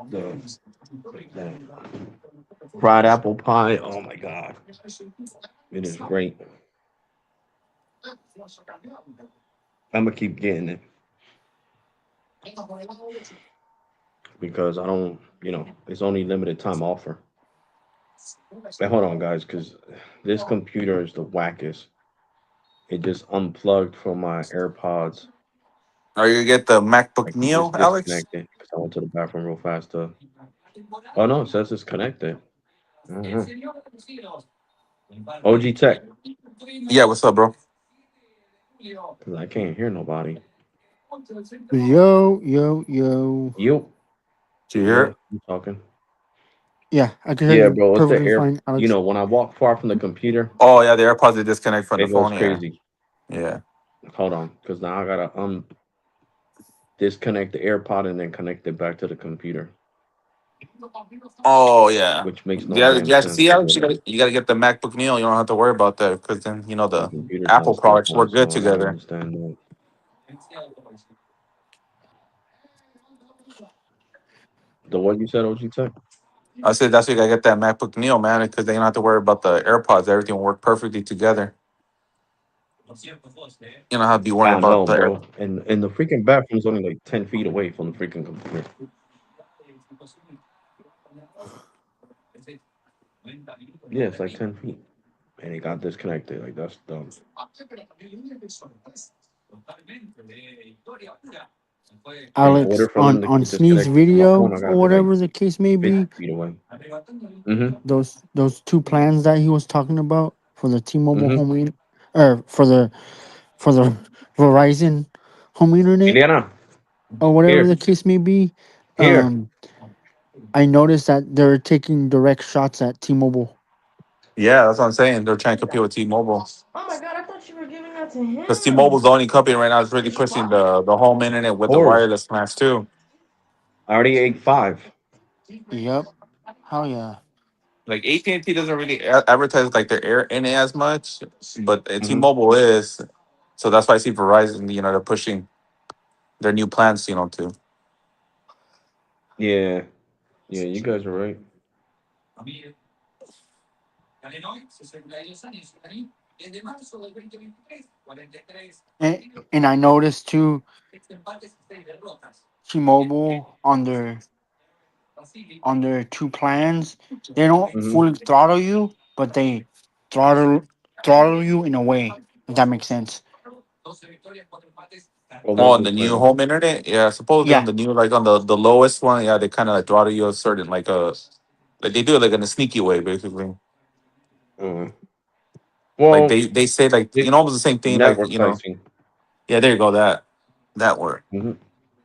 The, the fried apple pie. Oh my god, it is great. I'm gonna keep getting it because I don't, it's only limited time offer. Hey, hold on, guys, because this computer is the wackest. It just unplugged from my AirPods. Are you gonna get the MacBook Like it Neo, just Alex? disconnected because I went to the bathroom real fast. Oh no, it says it's connected. Uh-huh. OG Tech, Yeah. What's up, bro? because I can't hear nobody. Yo, yo, yo. You, Did you hear yeah, it? you talking? Yeah, I can hear Yeah, you bro, it's the perfectly air. fine, Alex. When I walk far from the computer, Oh yeah, the AirPods they disconnect from the it goes phone. Yeah. crazy. Yeah. Hold on, because now I gotta disconnect the AirPod and then connect it back to the computer, Oh yeah. which makes no Yeah. damn Yeah. sense. See, But Alex, whatever. you gotta get the MacBook Neo. You don't have to worry about that because then My the computer's not Apple still products on, work good so I gotta together. understand that. The what you said, OG Tech? I said that's why you gotta get that MacBook Neo, man, because then you don't have to worry about the AirPods. Everything will work perfectly together. You don't have to be worrying I about know, the air. bro. And the freaking bathroom's only like 10 feet away from the freaking computer. Yeah, it's like 10 feet, and it got disconnected. Like that's dumb. In order Alex, for on them to on get Sneed's disconnected from my video phone, I or gotta be like whatever the case may 50 be, feet away. Mm-hmm. those two plans that he was talking about for the T-Mobile Mm-hmm. home or for the Verizon home internet Liliana, or whatever here, the case may be, here. um, I noticed that they're taking direct shots at T-Mobile. Yeah, that's what I'm saying. They're trying to compete with T-Mobile. Oh my god, I thought you were giving that to Because him. T-Mobile's the only company right now that's really pushing the home internet with the Horse. wireless plans too. I already ate five. Yep. Hell yeah. Like AT&T doesn't really advertise like their air in it as much, but Mm-hmm. T-Mobile is. So that's why I see Verizon. They're pushing their new plans. Too. Yeah, yeah. You guys are right. And I noticed too, T-Mobile on their two plans, they don't Hmm. fully throttle you, but they throttle throttle you in a way. If that makes sense. All Oh, those on new the new plans. home internet, yeah. Supposedly on Yeah, the new, like on the lowest one, yeah, they kind of like throttle you a certain like they do it like in a sneaky way, basically. Uh, Like well, they say like it, almost the same thing, like network slicing. yeah, there you go, that word. Hmm.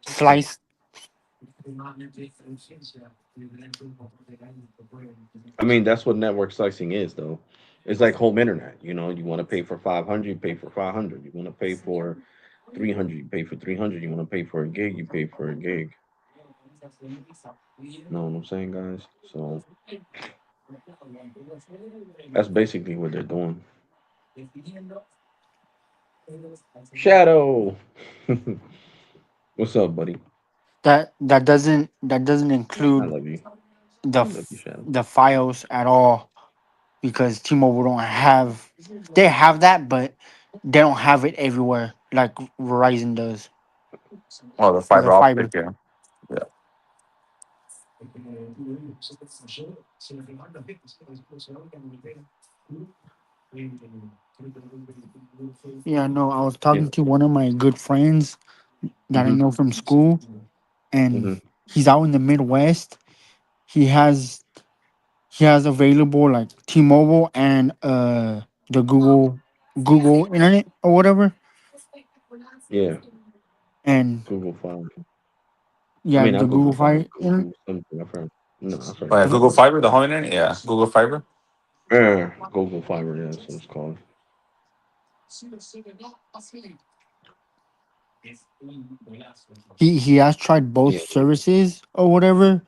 slice. I mean, that's what network slicing is, though. It's like home internet. You know, you want to pay for 500, you pay for 500. You want to pay for 300, you pay for 300. You want to pay for a gig, you pay for a gig. Know what I'm saying, guys? So that's basically what they're doing. Shadow, what's up, buddy? That doesn't I include love you. the I love you, Shadow. the FiOS at all because T-Mobile don't have. They have that, but they don't have it everywhere like Verizon does Oh, the for fiber their optic, fiber. yeah, yeah. Yeah, no, I was Yeah. talking to one of my good friends that I Hmm. know from school, and Hmm. he's out in the Midwest. He has he has available like T-Mobile and the Google Internet or whatever, Yeah. and Google Fiber. I yeah, mean, the not Google Google Fiber. Fire Internet. Google something. I've heard. No, I've heard Oh, yeah, that Google before. Fiber, the home internet, yeah, Google Fiber. Google Fiber. Yeah, that's what it's called. He has tried both Yeah. services or whatever,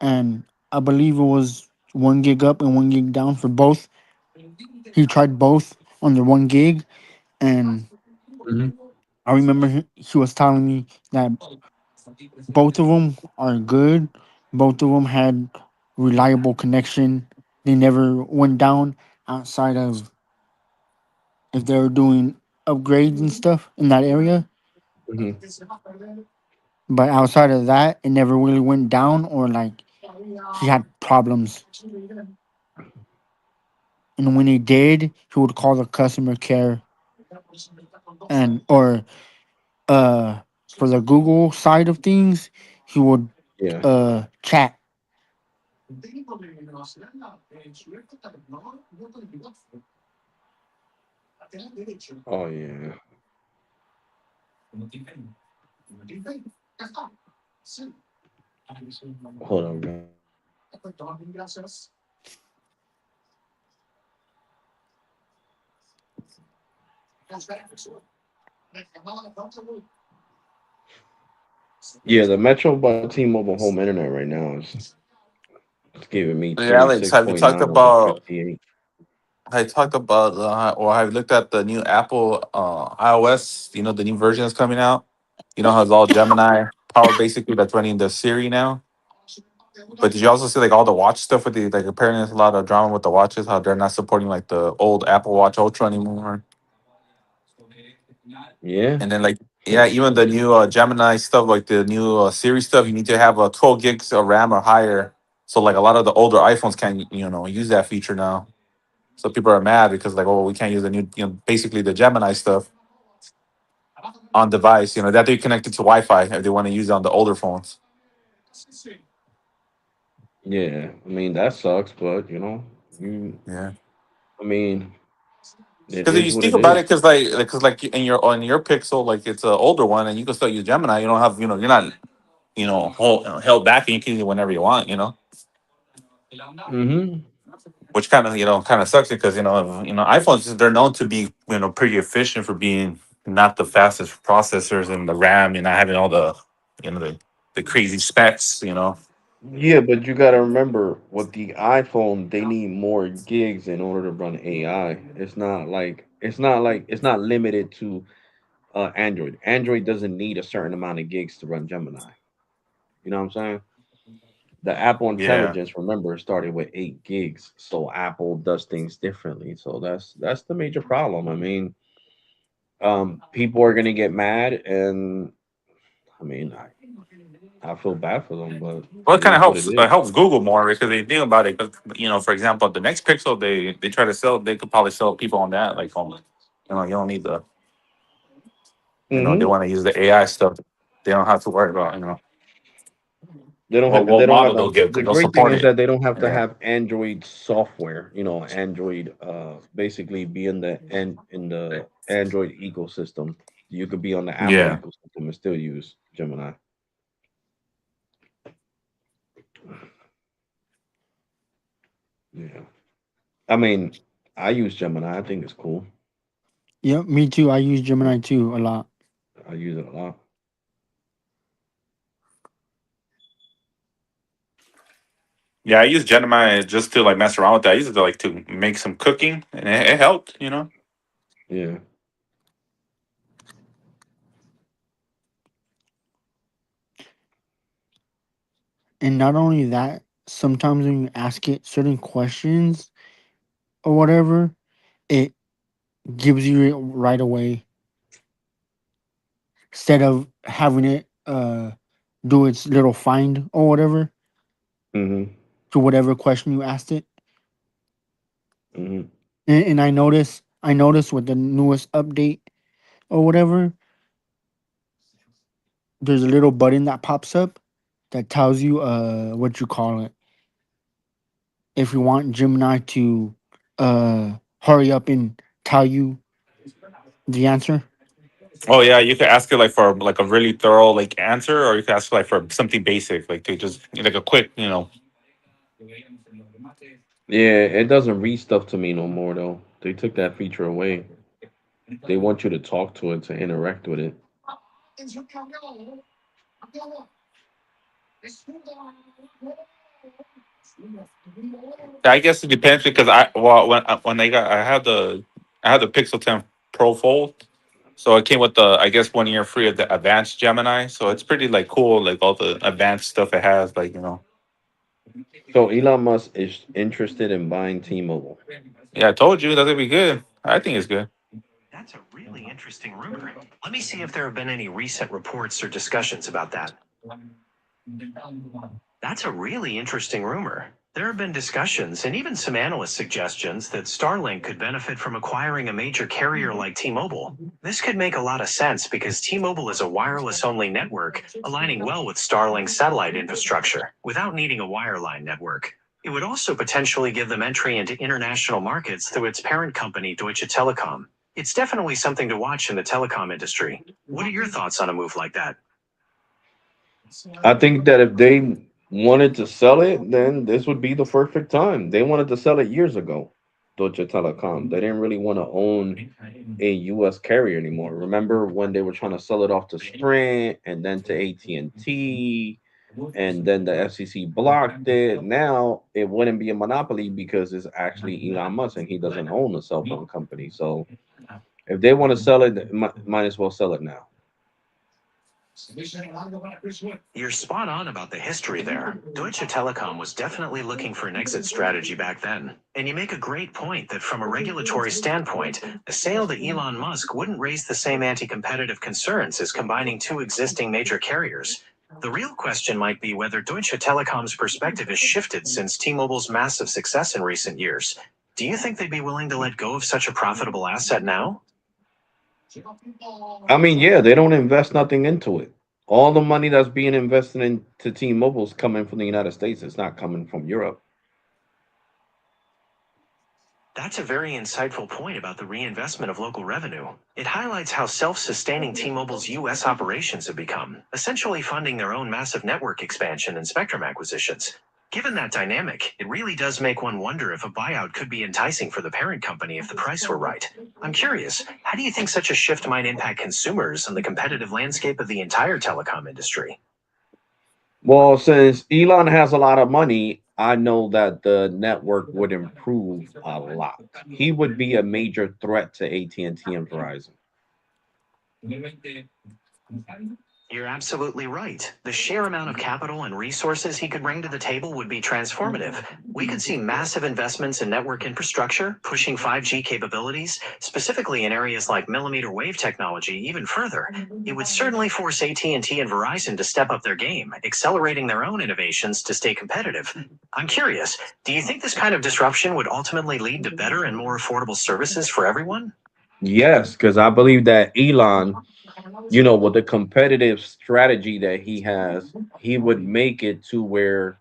and I believe it was 1 gig up and 1 gig down for both. He tried both on the 1 gig, and Hmm. I remember he was telling me that both of them are good. Both of them had reliable connection. They never went down outside of if they were doing upgrades and stuff in that area. Hmm. But outside of that, it never really went down or like he had problems. And when he did, he would call the customer care and or for the Google side of things, he would Yeah. chat. Oh yeah. Hold on, guys. Yeah, the Metro by T-Mobile home internet right now is it's giving me Hey, Alex, have you talked 26.9 over about 58. or have you looked at the new Apple iOS? You know, the new version that's coming out. You know how it's all Gemini power, basically, that's running the Siri now. But did you also see like all the watch stuff with the like apparently there's a lot of drama with the watches, how they're not supporting like the old Apple Watch Ultra anymore. Yeah. And then like yeah, even the new Gemini stuff, like the new Siri stuff, you need to have a 12 gigs of RAM or higher. So like a lot of the older iPhones can't use that feature now. So people are mad because like, oh, we can't use the new, basically the Gemini stuff on device. They have to be connected to Wi-Fi if they want to use it on the older phones. Yeah. I mean, that sucks, but you Yeah, I mean, it because if is you what think it about is. it, because like in your on your Pixel, like it's an older one, and you can still use Gemini. You don't have, you're not, held back, and you can use it whenever you want. Hmm. Which kind of sucks because iPhones, they're known to be pretty efficient for being not the fastest processors and the RAM and not having all the the crazy specs. Yeah, but you gotta remember with the iPhone, they need more gigs in order to run AI. It's not limited to Android. Android doesn't need a certain amount of gigs to run Gemini. You know what I'm saying? The Apple Yeah. Intelligence, remember, started with 8 gigs, so Apple does things differently. So that's the major problem. I mean, people are gonna get mad, and I mean, I feel bad for them, but Well, it it kind of is what it is. helps Google more because they think about it. Because for example, the next Pixel they try to sell, they could probably sell people on that. Like, you don't need the, they Hmm. want to use the AI stuff. They don't have to worry about They don't have what they don't model have they'll get the because they'll great thing support is it. that they don't have to Yeah. have Android software. Android basically be in the Android ecosystem. You could be on the Apple Yeah. ecosystem and still use Gemini. Yeah. I mean, I use Gemini. I think it's cool. Yep, me too. I use Yeah, Gemini too a lot. I use it a lot. Yeah, I use Gemini just to like mess around with that. I use it to like to make some cooking, and it helped. Yeah. And not only that, sometimes when you ask it certain questions or whatever, it gives you it right away instead of having it do its little find or whatever Hmm. to whatever question you asked it. Hmm. And I noticed with the newest update or whatever, there's a little button that pops up that tells you what you call it. If you want Gemini to hurry up and tell you the answer. Oh yeah, you could ask it like for like a really thorough like answer, or you could ask like for something basic, like to just like a quick. Yeah, it doesn't read stuff to me no more though. They took that feature away. They want you to talk to it to interact with it. I guess it depends because when I had the Pixel 10 Pro Fold, so it came with the I guess 1 year free of the advanced Gemini, so it's pretty like cool, like all the advanced stuff it has, like. So Elon Musk is interested in buying T-Mobile. Yeah, I told you that's gonna be good. I think it's good. That's a really interesting rumor. Let me see if there have been any recent reports or discussions about that. That's a really interesting rumor. There have been discussions and even some analyst suggestions that Starlink could benefit from acquiring a major carrier like T-Mobile. This could make a lot of sense because T-Mobile is a wireless-only network, aligning well with Starlink's satellite infrastructure without needing a wireline network. It would also potentially give them entry into international markets through its parent company, Deutsche Telekom. It's definitely something to watch in the telecom industry. What are your thoughts on a move like that? I think that if they wanted to sell it, then this would be the perfect time. They wanted to sell it years ago. Deutsche Telekom. They didn't really want to own a U.S. carrier anymore. Remember when they were trying to sell it off to Sprint and then to AT&T, and then the FCC blocked it. Now it wouldn't be a monopoly because it's actually Elon Musk and he doesn't own a cell phone company. So if they want to sell it, might as well sell it now. You're spot on about the history there. Deutsche Telekom was definitely looking for an exit strategy back then. And you make a great point that from a regulatory standpoint, a sale to Elon Musk wouldn't raise the same anti-competitive concerns as combining two existing major carriers. The real question might be whether Deutsche Telekom's perspective has shifted since T-Mobile's massive success in recent years. Do you think they'd be willing to let go of such a profitable asset now? I mean, yeah, they don't invest nothing into it. All the money that's being invested into T-Mobile is coming from the United States. It's not coming from Europe. That's a very insightful point about the reinvestment of local revenue. It highlights how self-sustaining T-Mobile's U.S. operations have become, essentially funding their own massive network expansion and spectrum acquisitions. Given that dynamic, it really does make one wonder if a buyout could be enticing for the parent company if the price were right. I'm curious, how do you think such a shift might impact consumers and the competitive landscape of the entire telecom industry? Well, since Elon has a lot of money, I know that the network would improve a lot. He would be a major threat to AT&T and Verizon. You're absolutely right. The sheer amount of capital and resources he could bring to the table would be transformative. We could see massive investments in network infrastructure, pushing 5G capabilities, specifically in areas like millimeter wave technology, even further. It would certainly force AT&T and T and Verizon to step up their game, accelerating their own innovations to stay competitive. I'm curious, do you think this kind of disruption would ultimately lead to better and more affordable services for everyone? Yes, because I believe that Elon, with the competitive strategy that he has, he would make it to where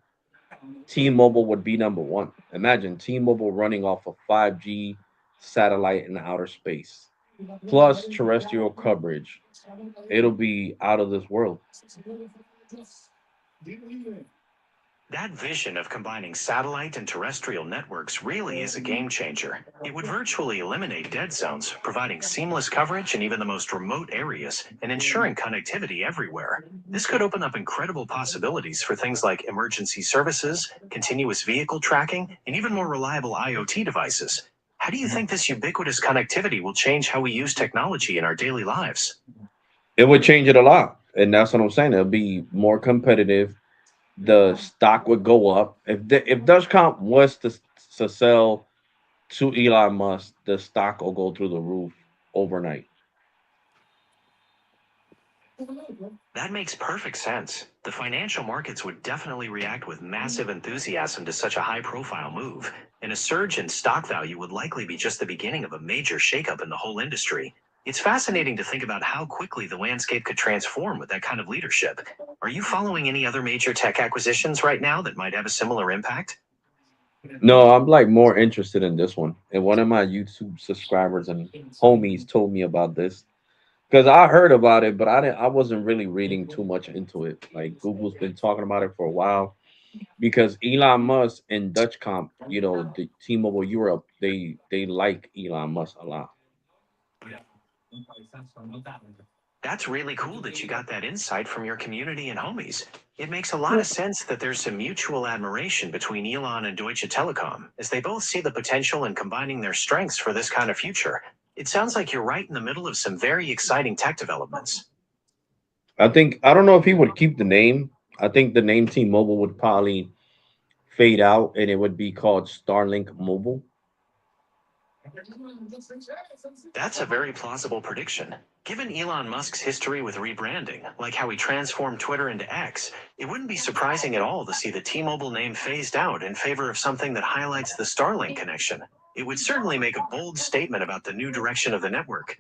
T-Mobile would be number one. Imagine T-Mobile running off of 5G satellite in outer space, plus terrestrial coverage. It'll be out of this world. That vision of combining satellite and terrestrial networks really is a game changer. It would virtually eliminate dead zones, providing seamless coverage in even the most remote areas and ensuring connectivity everywhere. This could open up incredible possibilities for things like emergency services, continuous vehicle tracking, and even more reliable IoT devices. How do you think this ubiquitous connectivity will change how we use technology in our daily lives? It would change it a lot, and that's what I'm saying. It'll be more competitive. The stock would go up if Dutchcomp was to sell to Elon Musk. The stock will go through the roof overnight. That makes perfect sense. The financial markets would definitely react with massive enthusiasm to such a high profile move, and a surge in stock value would likely be just the beginning of a major shakeup in the whole industry. It's fascinating to think about how quickly the landscape could transform with that kind of leadership. Are you following any other major tech acquisitions right now that might have a similar impact? No, I'm like more interested in this one. And one of my YouTube subscribers and homies told me about this because I heard about it, but I wasn't really reading too much into it. Like Google's been talking about it for a while because Elon Musk and Dutchcomp, the T-Mobile Europe, they like Elon Musk a lot. That's really cool that you got that insight from your community and homies. It makes a lot of sense that there's some mutual admiration between Elon and Deutsche Telekom, as they both see the potential in combining their strengths for this kind of future. It sounds like you're right in the middle of some very exciting tech developments. I don't know if he would keep the name. I think the name T-Mobile would probably fade out and it would be called Starlink Mobile. That's a very plausible prediction. Given Elon Musk's history with rebranding, like how he transformed Twitter into X, it wouldn't be surprising at all to see the T-Mobile name phased out in favor of something that highlights the Starlink connection. It would certainly make a bold statement about the new direction of the network.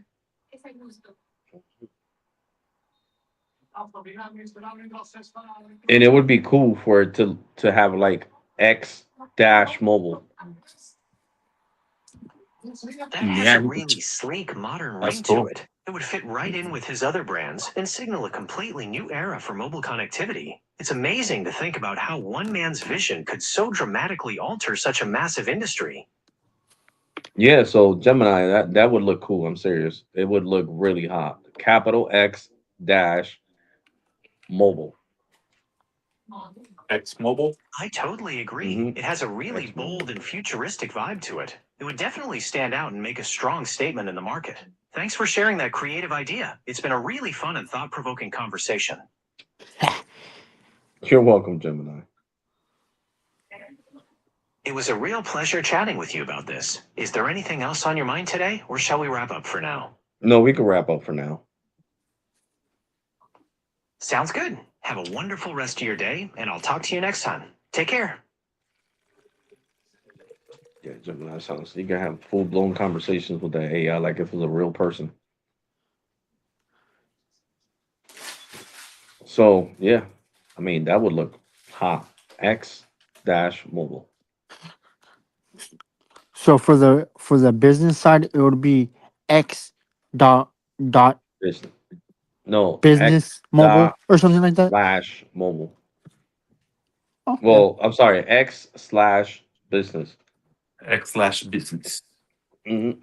And it would be cool for it to have like X dash mobile. That has Yeah, a really sleek, modern that's ring to cool. it. It would fit right in with his other brands and signal a completely new era for mobile connectivity. It's amazing to think about how one man's vision could so dramatically alter such a massive industry. Yeah, so Gemini, that would look cool. I'm serious. It would look really hot. Capital X dash mobile. X Mobile. I totally agree. Mm-hmm. It has a really X mobile. bold and futuristic vibe to it. It would definitely stand out and make a strong statement in the market. Thanks for sharing that creative idea. It's been a really fun and thought provoking conversation. You're welcome, Gemini. It was a real pleasure chatting with you about this. Is there anything else on your mind today, or shall we wrap up for now? No, we can wrap up for now. Sounds good. Have a wonderful rest of your day, and I'll talk to you next time. Take care. Yeah, Gemini sounds. You can have full blown conversations with that AI like if it was a real person. So yeah, I mean that would look hot. X dash mobile So for the business side, it would be X dot business. No, X business mobile dot or something like that. slash mobile. Okay. Well, I'm sorry, X slash business. X slash business.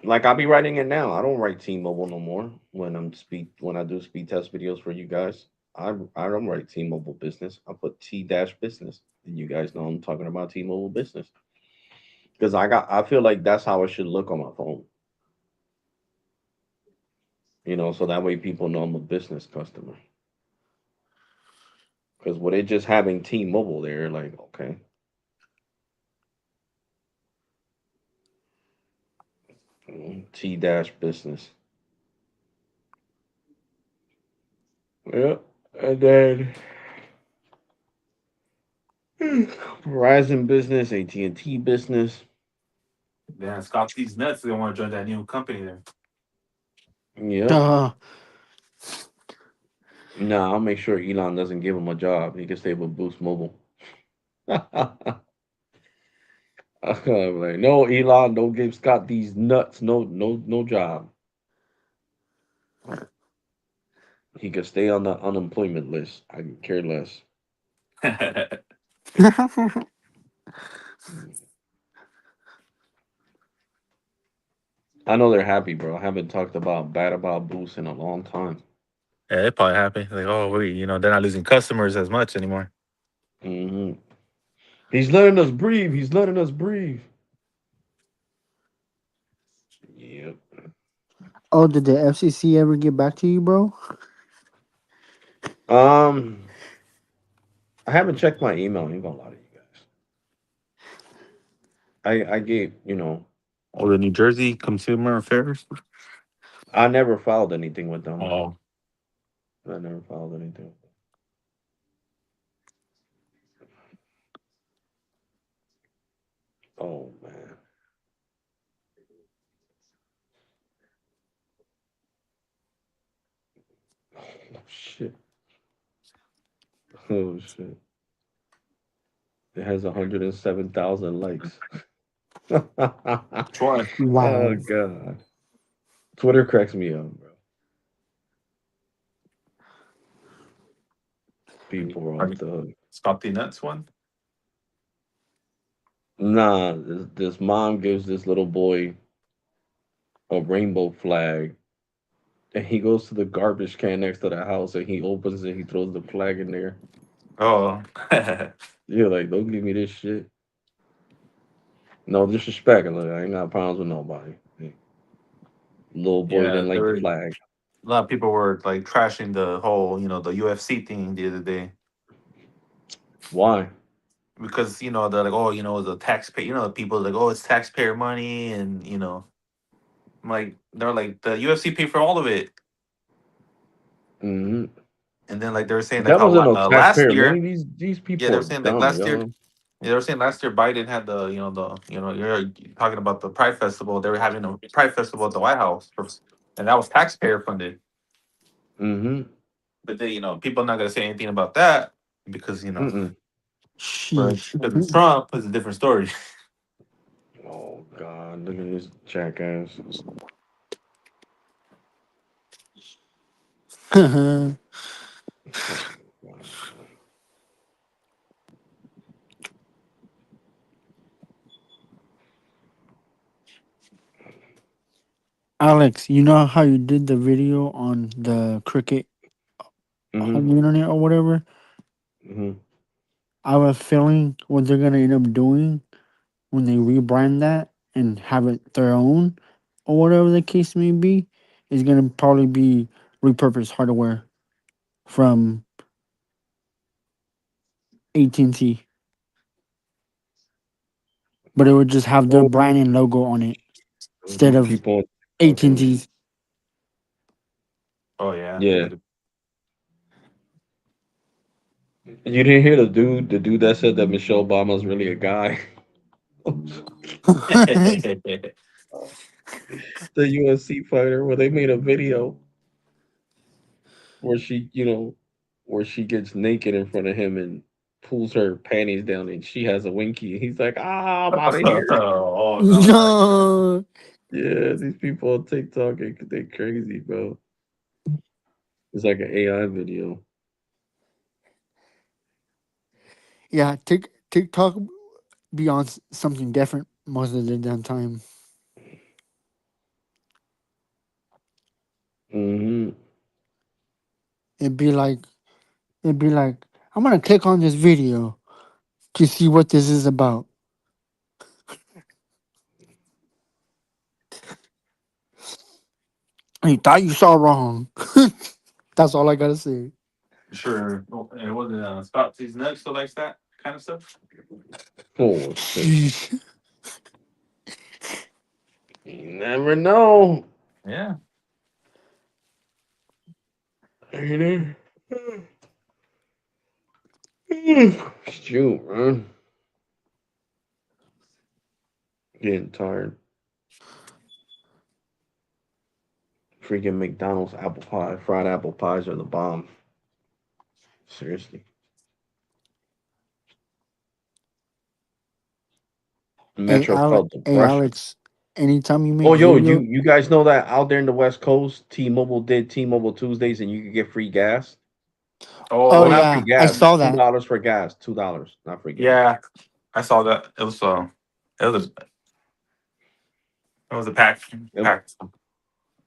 Like I'll be writing it now. I don't write T-Mobile no more when I do speed test videos for you guys. I don't write T-Mobile business. I put T dash business, and you guys know I'm talking about T-Mobile business because I feel like that's how it should look on my phone. So that way people know I'm a business customer. Because with it just having T-Mobile there, like, okay, T dash business. Yeah, and then Verizon business, AT&T business. Yeah, Scott these nuts. They want to join that new company there. Yep. Duh. Nah, I'll make sure Elon doesn't give him a job. He can stay with Boost Mobile. I'm like, no, Elon, don't give Scott these nuts. No, no, no job. He could stay on the unemployment list. I can care less. I know they're happy, bro. I haven't talked about bad about Boost in a long time. Yeah, they probably happy. Like, oh, wait, they're not losing customers as much anymore. Hmm. He's letting us breathe. He's letting us breathe. Yep. Oh, did the FCC ever get back to you, bro? Um, I haven't checked my email. I ain't gonna lie to you guys. I gave, Oh, the New Jersey Consumer Affairs. I never filed anything with them. Oh, I never filed anything. Oh man. Oh shit. Oh shit. It has 107,000 likes. which one? Oh Wow. god. Twitter cracks me up, bro. People are off the hook. Scott the Nuts one. Nah, this mom gives this little boy a rainbow flag, and he goes to the garbage can next to the house, and he opens it. He throws the flag in there. Oh, You're like, don't give me this shit. No disrespect. Look, I ain't got problems with nobody. Hey, little boy yeah. didn't like There the were flag. a lot of people were like trashing the whole, the UFC thing the other day Why? because they're like, oh, the taxpayer, the people like, oh, it's taxpayer money, and I'm like, they're like the UFC paid for all of it, Hmm. and then like they were saying like That how wasn't no last taxpayer money. year, These yeah, people they are were saying like dumb, last year. yo. Yeah, they were saying last year Biden had you're talking about the Pride Festival. They were having a Pride Festival at the White House, and that was taxpayer funded. Mm-hmm. But then people are not gonna say anything about that because Mm-mm. but Sheesh. because it's Trump, it's a different story. Oh God, look at this jackass. Oh, God. Alex, you know how you did the video on the cricket Mm-hmm. home internet or whatever? Mm-hmm. I have a feeling what they're gonna end up doing when they rebrand that and have it their own, or whatever the case may be, is gonna probably be repurposed hardware from AT&T, but it would just have their Well, brand and logo on it instead these of people talking. AT&T's. Oh yeah, Yeah, you didn't hear the dude that said that Michelle Obama's really a guy. The UFC fighter, where they made a video where where she gets naked in front of him and pulls her panties down, and she has a winky. He's like, ah, I'm out of here. oh no, no, no. Yo, Yeah, these people on TikTok, they crazy, bro. It's like an AI video. yeah, TikTok be on something different most of the damn time. Hmm. It'd be like it'd be like I'm gonna click on this video to see what this is about. You thought you saw wrong. That's all I gotta say. Sure. It wasn't Scott sees next, so likes that kind of stuff. Oh shit! You never know. Yeah. You know? Shoot, man. Getting tired. Freaking McDonald's apple pie, fried apple pies are the bomb. Seriously. Hey, Metro Alex. felt the Hey, pressure. Alex. Anytime you Oh, make yo, video, you guys know that out there in the West Coast, T-Mobile did T-Mobile Tuesdays, and you could get free gas. oh Well, Oh, not free yeah, I gas, saw that. $2 for gas, $2, not free gas. yeah. I saw that. It was a pack. It, Pack.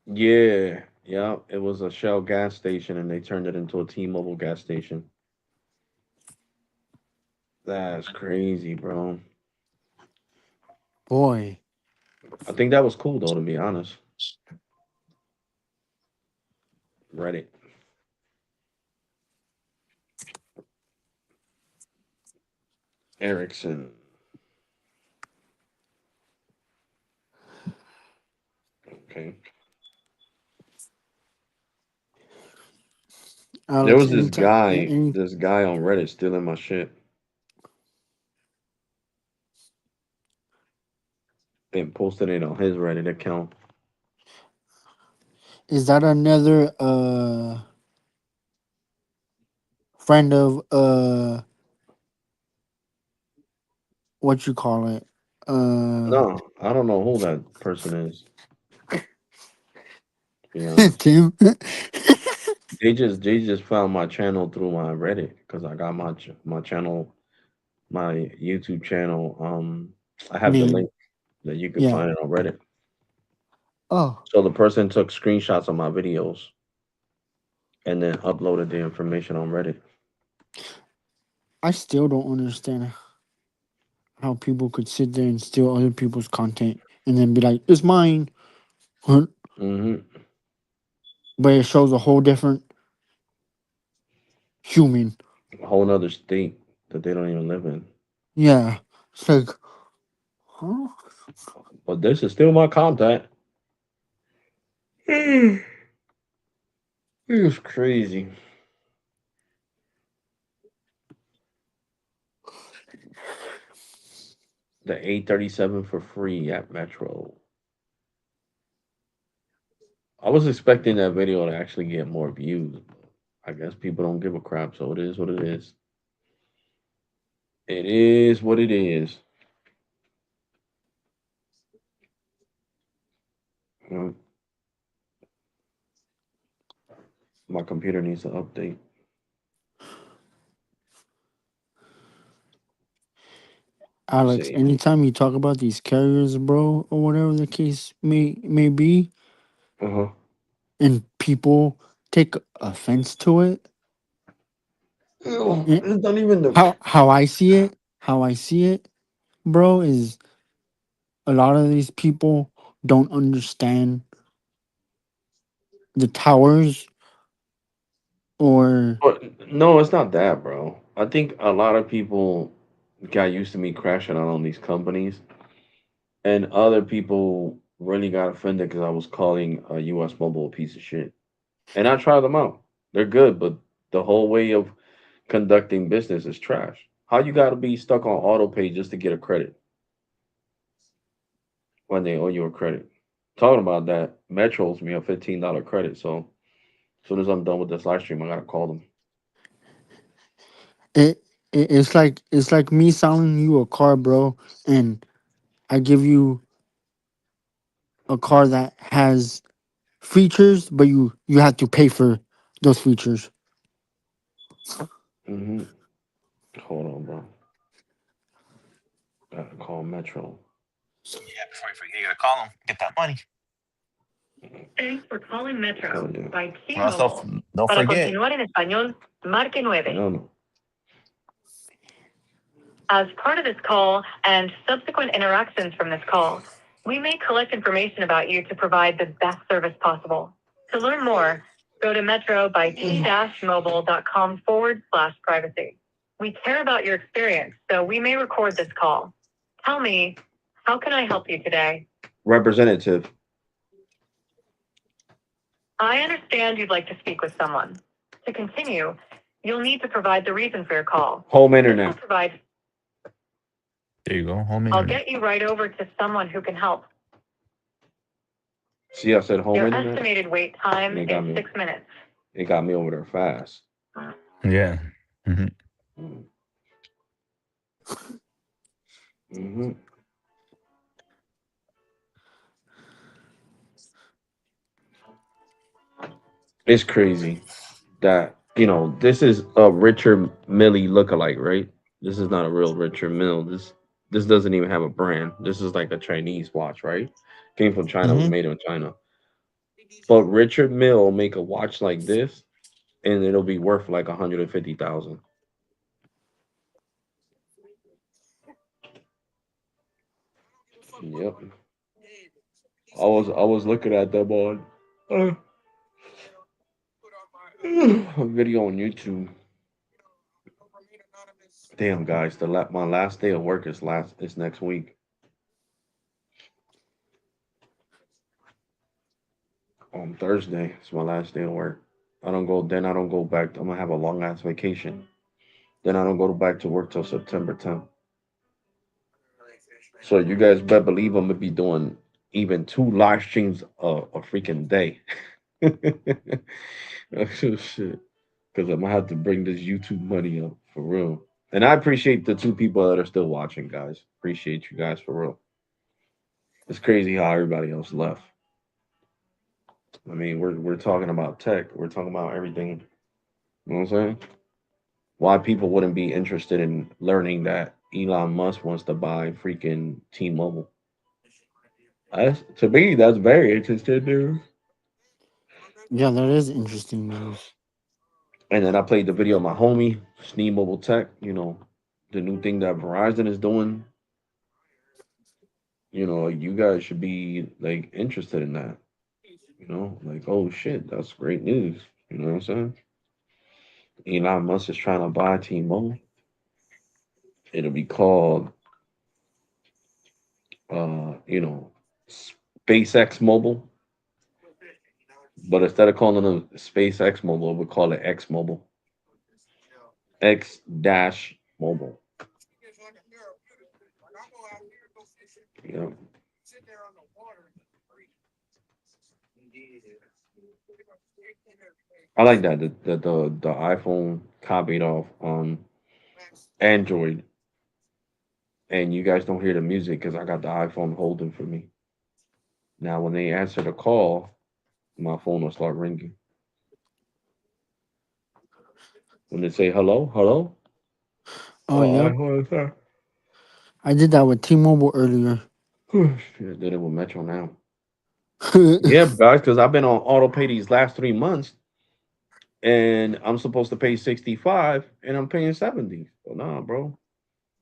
yeah, yeah, it was a Shell gas station, and they turned it into a T-Mobile gas station. That's crazy, bro. Boy, I think that was cool though, to be honest. Reddit, Ericsson. Okay. There Alex. was Anytime, this guy on Reddit stealing my shit. Then posted it on his Reddit account. is that another friend of what you call it? Uh, No, I don't know who that person is. To be honest, Tim. they just found my channel through my Reddit because I got my channel, my YouTube channel. I have the Name. link that you can Yeah. find it on Reddit. Oh, So the person took screenshots of my videos and then uploaded the information on Reddit. I still don't understand how people could sit there and steal other people's content and then be like, "It's mine," huh? Hmm. But it shows a whole different human. A whole nother state that they don't even live in. Yeah, it's like, huh? But this is still my content. It's crazy. The 837 for free at Metro. I was expecting that video to actually get more views. I guess people don't give a crap, so it is what it is. It is what it is. Mm, my computer needs to update. Let's Alex. see. Anytime you talk about these carriers, bro, or whatever the case may be, Uh huh. and people take offense to it, eh, It's not even the. how I see it, bro, is a lot of these people don't understand the towers or But no, it's not that, bro. I think a lot of people got used to me crashing out on these companies, and other people really got offended because I was calling US Mobile a piece of shit. And I try them out. They're good, but the whole way of conducting business is trash. How you got to be stuck on auto pay just to get a credit when they owe you a credit? Talking about that, Metro owes me a $15 credit. So as soon as I'm done with this live stream, I gotta call them. it's like me selling you a car, bro, and I give you a car that has features, but you have to pay for those features. Hmm. Hold on, bro. Gotta call Metro. Yeah, before you forget, you gotta call them. Get that money. Thanks for calling Metro Hell yeah. by Or else T-Mobile. don't Para forget. continuar en español, marque nueve. Hell no. As part of this call and subsequent interactions from this call, we may collect information about you to provide the best service possible. To learn more, Go to metrobyt-mobile.com/privacy. We care about your experience, so we may record this call. Tell me, how can I help you today? Representative. I understand you'd like to speak with someone. To continue, you'll need to provide the reason for your call. Home This will internet. provide. There you go. Home I'll internet. get you right over to someone who can help. See, I said home Your internet. estimated wait time They got is me. 6 minutes. It got me over there fast. Yeah. Mm. Mm-hmm. It's crazy that this is a Richard Millie lookalike, right? This is not a real Richard Mill. This doesn't even have a brand. This is like a Chinese watch, right? Came from China, was Hmm. made in China. But Richard Mill make a watch like this, and it'll be worth like 150,000. Yep. I was looking at them on uh, a video on YouTube. Damn, guys, my last day of work is next week on Thursday. It's my last day of work. I don't go back. I'm gonna have a long ass vacation. Then I don't go back to work till September 10th. So you guys better believe I'm gonna be doing even 2 live streams a freaking day. Oh, shit. Because I'm gonna have to bring this YouTube money up for real. And I appreciate the 2 people that are still watching, guys. Appreciate you guys for real. It's crazy how everybody else left. I mean, we're talking about tech. We're talking about everything. You know what I'm saying? Why people wouldn't be interested in learning that Elon Musk wants to buy freaking T-Mobile? To me, that's very interesting news. Yeah, that is interesting news. And then I played the video of my homie, Sneed Mobile Tech. The new thing that Verizon is doing. You guys should be like interested in that. Like, oh shit, that's great news. You know what I'm saying? Elon Musk is trying to buy T-Mobile. It'll be called, SpaceX Mobile. But instead of calling it SpaceX Mobile, we call it X Mobile. X dash Mobile. Yeah. I like that the iPhone copied off Android, and you guys don't hear the music because I got the iPhone holding for me. Now, when they answer the call, my phone will start ringing. When they say hello, hello, Oh, oh, yep. iPhone is there. I did that with T-Mobile earlier. Shit, I did it with Metro now. Yeah, guys, because I've been on auto pay these last 3 months, and I'm supposed to pay 65, and I'm paying 70. So nah, bro,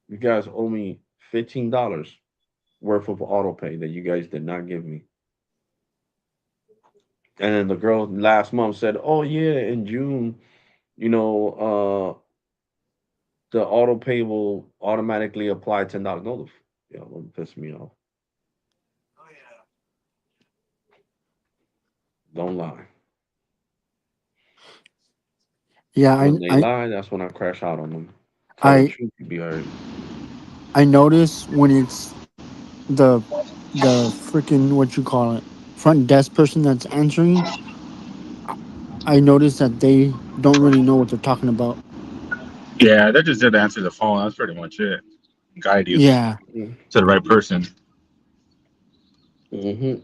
you guys owe me $15 worth of auto pay that you guys did not give me. And then the girl last month said, "Oh yeah, in June, you know, the auto pay will automatically apply $10." No, don't piss me off. Don't lie. Yeah, When they lie, that's when I crash out on them. Tell the I truth, you be alright. I notice when it's the the freaking what you call it front desk person that's answering. I I notice that they don't really know what they're talking about. Yeah, they're just there to answer the phone. That's pretty much it. Guide you to Yeah, the right person. Mm-hmm.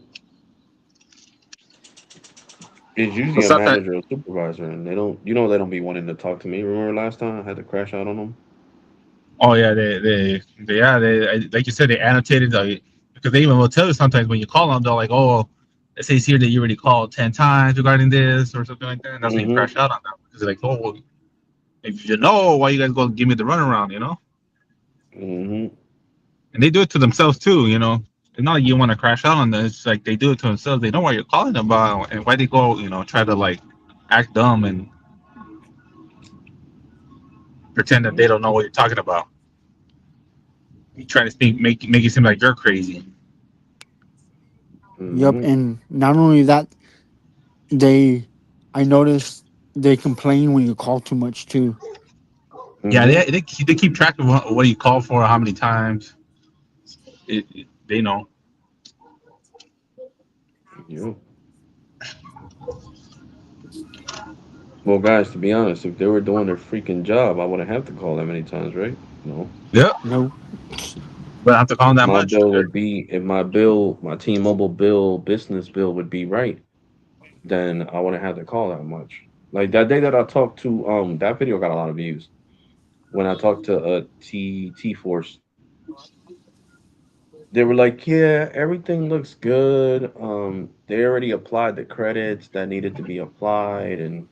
It's usually It's a not that. manager or supervisor, and they don't be wanting to talk to me. Remember last time I had to crash out on them? Oh yeah, yeah, like you said, they annotated because they even will tell you sometimes when you call them, they're like, oh, it says here that you already called 10 times regarding this or something like that. And that's when you Mm-hmm. crash out on them because they're like, oh, well, if you know, why you guys go give me the runaround, Mm-hmm. And they do it to themselves too, It's not like you want to crash out on them. It's like they do it to themselves. They know why you're calling them about and why they go, try to like act dumb and pretend that they Mhm. don't know what you're talking about. You trying to think, make it seem like you're crazy. Yep, Mhm. and not only that, they, I noticed they complain when you call too much too. Yeah, Mhm. they keep track of what you call for, how many times. They know. Yeah. Well, guys, to be honest, if they were doing their freaking job, I wouldn't have to call that many times, right? No. Yep. No, But I have to call them If that my much. bill would be, if my bill, my T-Mobile bill, business bill would be right, then I wouldn't have to call that much. Like that day that I talked to, that video got a lot of views. When I talked to T Force, they were like, "Yeah, everything looks good. They already applied the credits that needed to be applied, and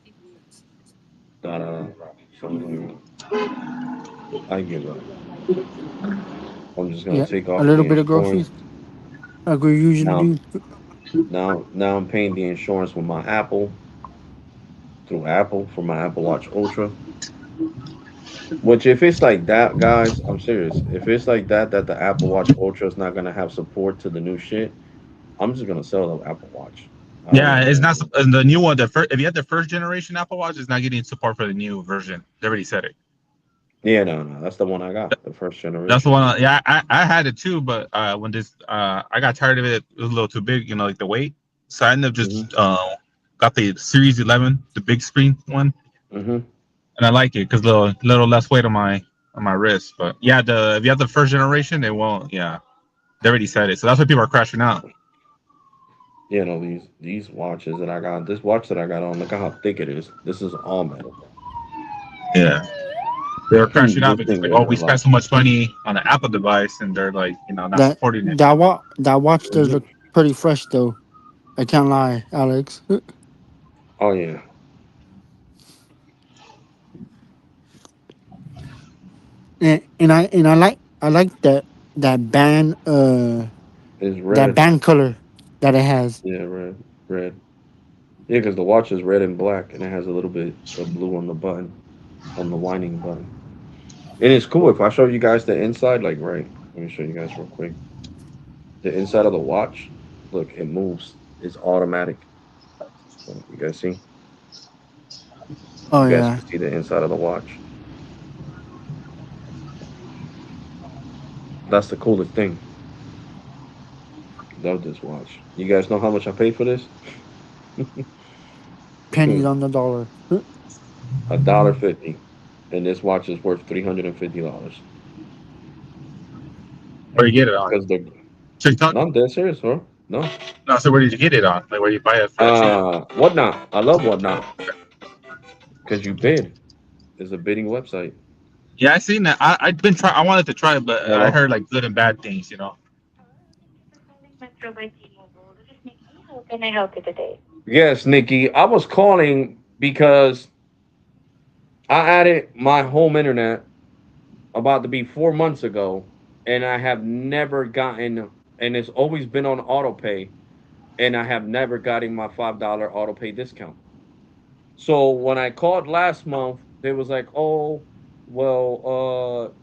da da da." So I give up. I'm just gonna yeah, take a off little the bit of insurance groceries like we usually now. do. Now I'm paying the insurance with my Apple through Apple for my Apple Watch Ultra. Which, if it's like that, guys, I'm serious. If it's like that, that the Apple Watch Ultra is not gonna have support to the new shit, I'm just gonna sell the Apple Watch. I don't Yeah, even it's want not to. the new one. The first, if you had the first generation Apple Watch, it's not getting support for the new version. They already said it. Yeah, no, no, that's the one I got, the first That's the generation. one. Yeah, I had it too, but when this I got tired of it. It was a little too big, like the weight. So I ended up Mhm, just got the Series 11, the big screen one, mhm. and I like it because little less weight on my wrist. But yeah, the if you have the first generation, they won't. Yeah, they already said it. So that's why people are crashing out. You know these watches that I got. This watch that I got on. Look at how thick it is. This is all metal. Yeah, they were crashing out This because thing like, weighs oh, a we spent lot. so much money on an Apple device, and they're like, not That supporting it. that watch does Mhm. look pretty fresh though. I can't lie, Alex. Oh yeah, And I like that band it's that red. band color that it has. Yeah, red, red. Yeah, because the watch is red and black, and it has a little bit of blue on the button, on the winding button. And it's cool if I show you guys the inside. Like, right? Let me show you guys real quick. The inside of the watch. Look, it moves. It's automatic. You guys see? Oh You guys yeah. can see the inside of the watch. That's the coolest thing. Love this watch. You guys know how much I paid for this? Pennies on the dollar. $1.50, and this watch is worth $350. Where you get it on Because the TikTok? no, I'm dead serious, bro. No, No, so where did you get it on? Like where you buy it for that cheap? whatnot. I love whatnot because you bid. It's a bidding website. Yeah, I seen that. I've been try. I wanted to try it, but I Hello. heard like good and bad things. Metro by T-Mobile. This is Nikki. How can I help you today? Yes, Nikki. I was calling because I added my home internet about to be 4 months ago, and I have never gotten, and it's always been on auto pay, and I have never gotten my $5 auto pay discount. So when I called last month, they was like, "Oh, well,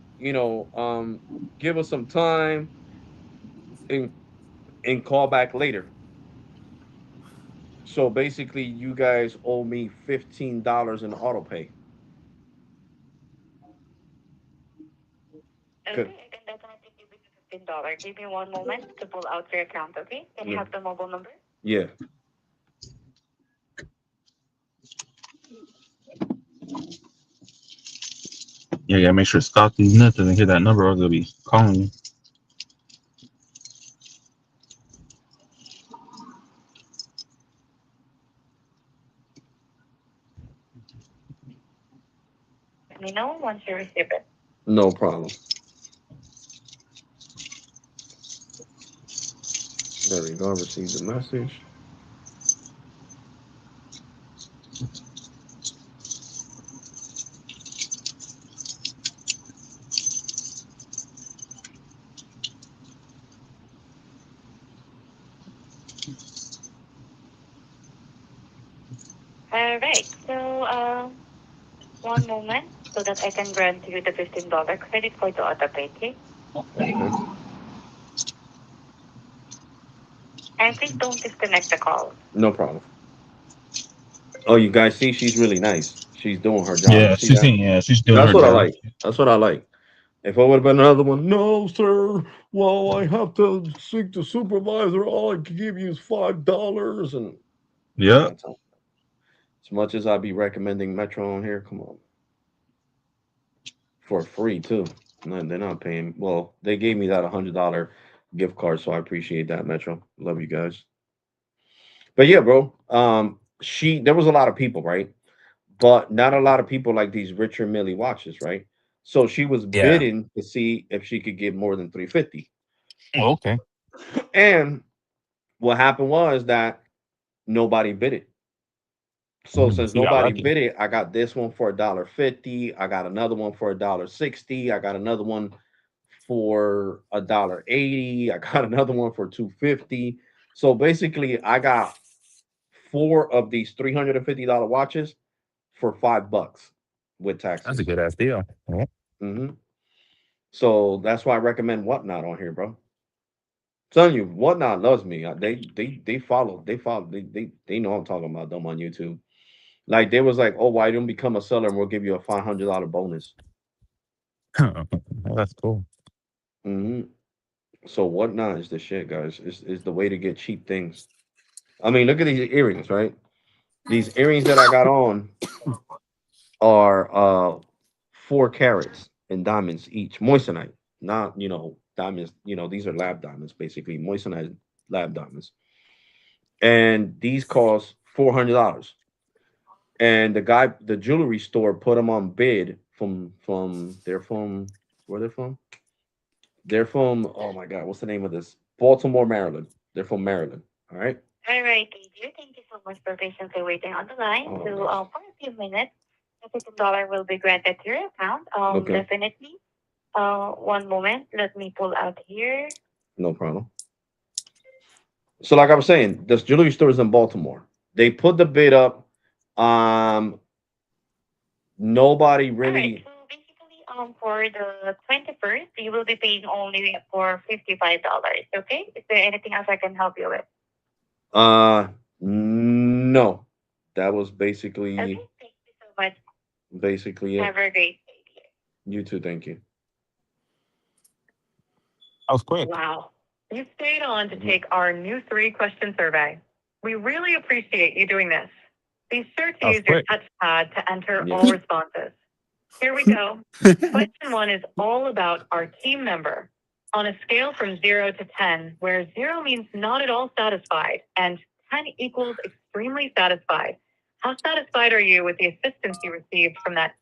give us some time and call back later." So basically, you guys owe me $15 in auto pay. Okay, I can definitely give you $15. Give me one moment to pull out your account, okay? Can you Yeah, have the mobile number? yeah. Yeah, you gotta make sure Scott these nuts doesn't hear that number, or they'll be calling you. Let me know once you receive it. No problem. There we go. I received the message. All right. So, one moment so that I can grant you the $15 credit for the autopay, okay? Okay. And please don't disconnect the call. No problem. Oh, you guys see, she's really nice. She's doing her job. You Yeah, see that? she's doing That's her what I job. like. That's what I like. If I would have been another one, no, sir. Well, I have to seek the supervisor. All I can give you is $5, and I'm Yeah. not telling. As much as I be recommending Metro on here, come on, for free too. No, they're not paying. Well, they gave me that $100 gift card, so I appreciate that, Metro. Love you guys. But yeah, bro. She there was a lot of people, right? But not a lot of people like these Richard Millie watches, right? So she was Yeah. bidding to see if she could get more than 350. Oh, okay. And what happened was that nobody bid it. So since You got nobody lucky. bid it, I got this one for $1.50. I got another one for $1.60. I got another one for $1.80. I got another one for 250. So basically, I got four of these $350 watches for $5 with That's a taxes. good ass deal. Yeah. Hmm. So that's why I recommend Whatnot on here, bro. Telling you, Whatnot loves me. They follow. They know I'm talking about them on YouTube. Like they was like, oh, why don't become a seller and we'll give you a $500 bonus. Oh, that's cool. Hmm. So Whatnot is the shit, guys. Is the way to get cheap things. I mean, look at these earrings, right? These earrings that I got on are 4 carats in diamonds each, moissanite, not diamonds. These are lab diamonds, basically moissanite lab diamonds, and these cost $400. And the jewelry store, put them on bid from they're from where they're from. They're from, oh my god, what's the name of this? Baltimore, Maryland. They're from Maryland. All right. All right, thank you. Thank you so much for patiently waiting on the line. Oh, So, nice. for a few minutes, the $15 will be granted to your account. Okay, Definitely. One moment. Let me pull out here. no problem. So, like I was saying, this jewelry store is in Baltimore. They put the bid up. Um, Nobody All right. really. So basically, for the 21st, you will be paying only for $55. Okay. Is there anything else I can help you with? Uh, no, that was Okay. basically Thank you so much. it. Have a great day. You too. Thank you. That was quick. Wow. You stayed on to Mhm. take our new 3-question survey. We really appreciate you doing this. Be sure to That was use your quick. touchpad to enter Yeah. all responses. Here we go. Question 1 is all about our team member. On a scale from 0 to 10, where 0 means not at all satisfied and 10 equals extremely satisfied, how satisfied are you with the assistance you received from that?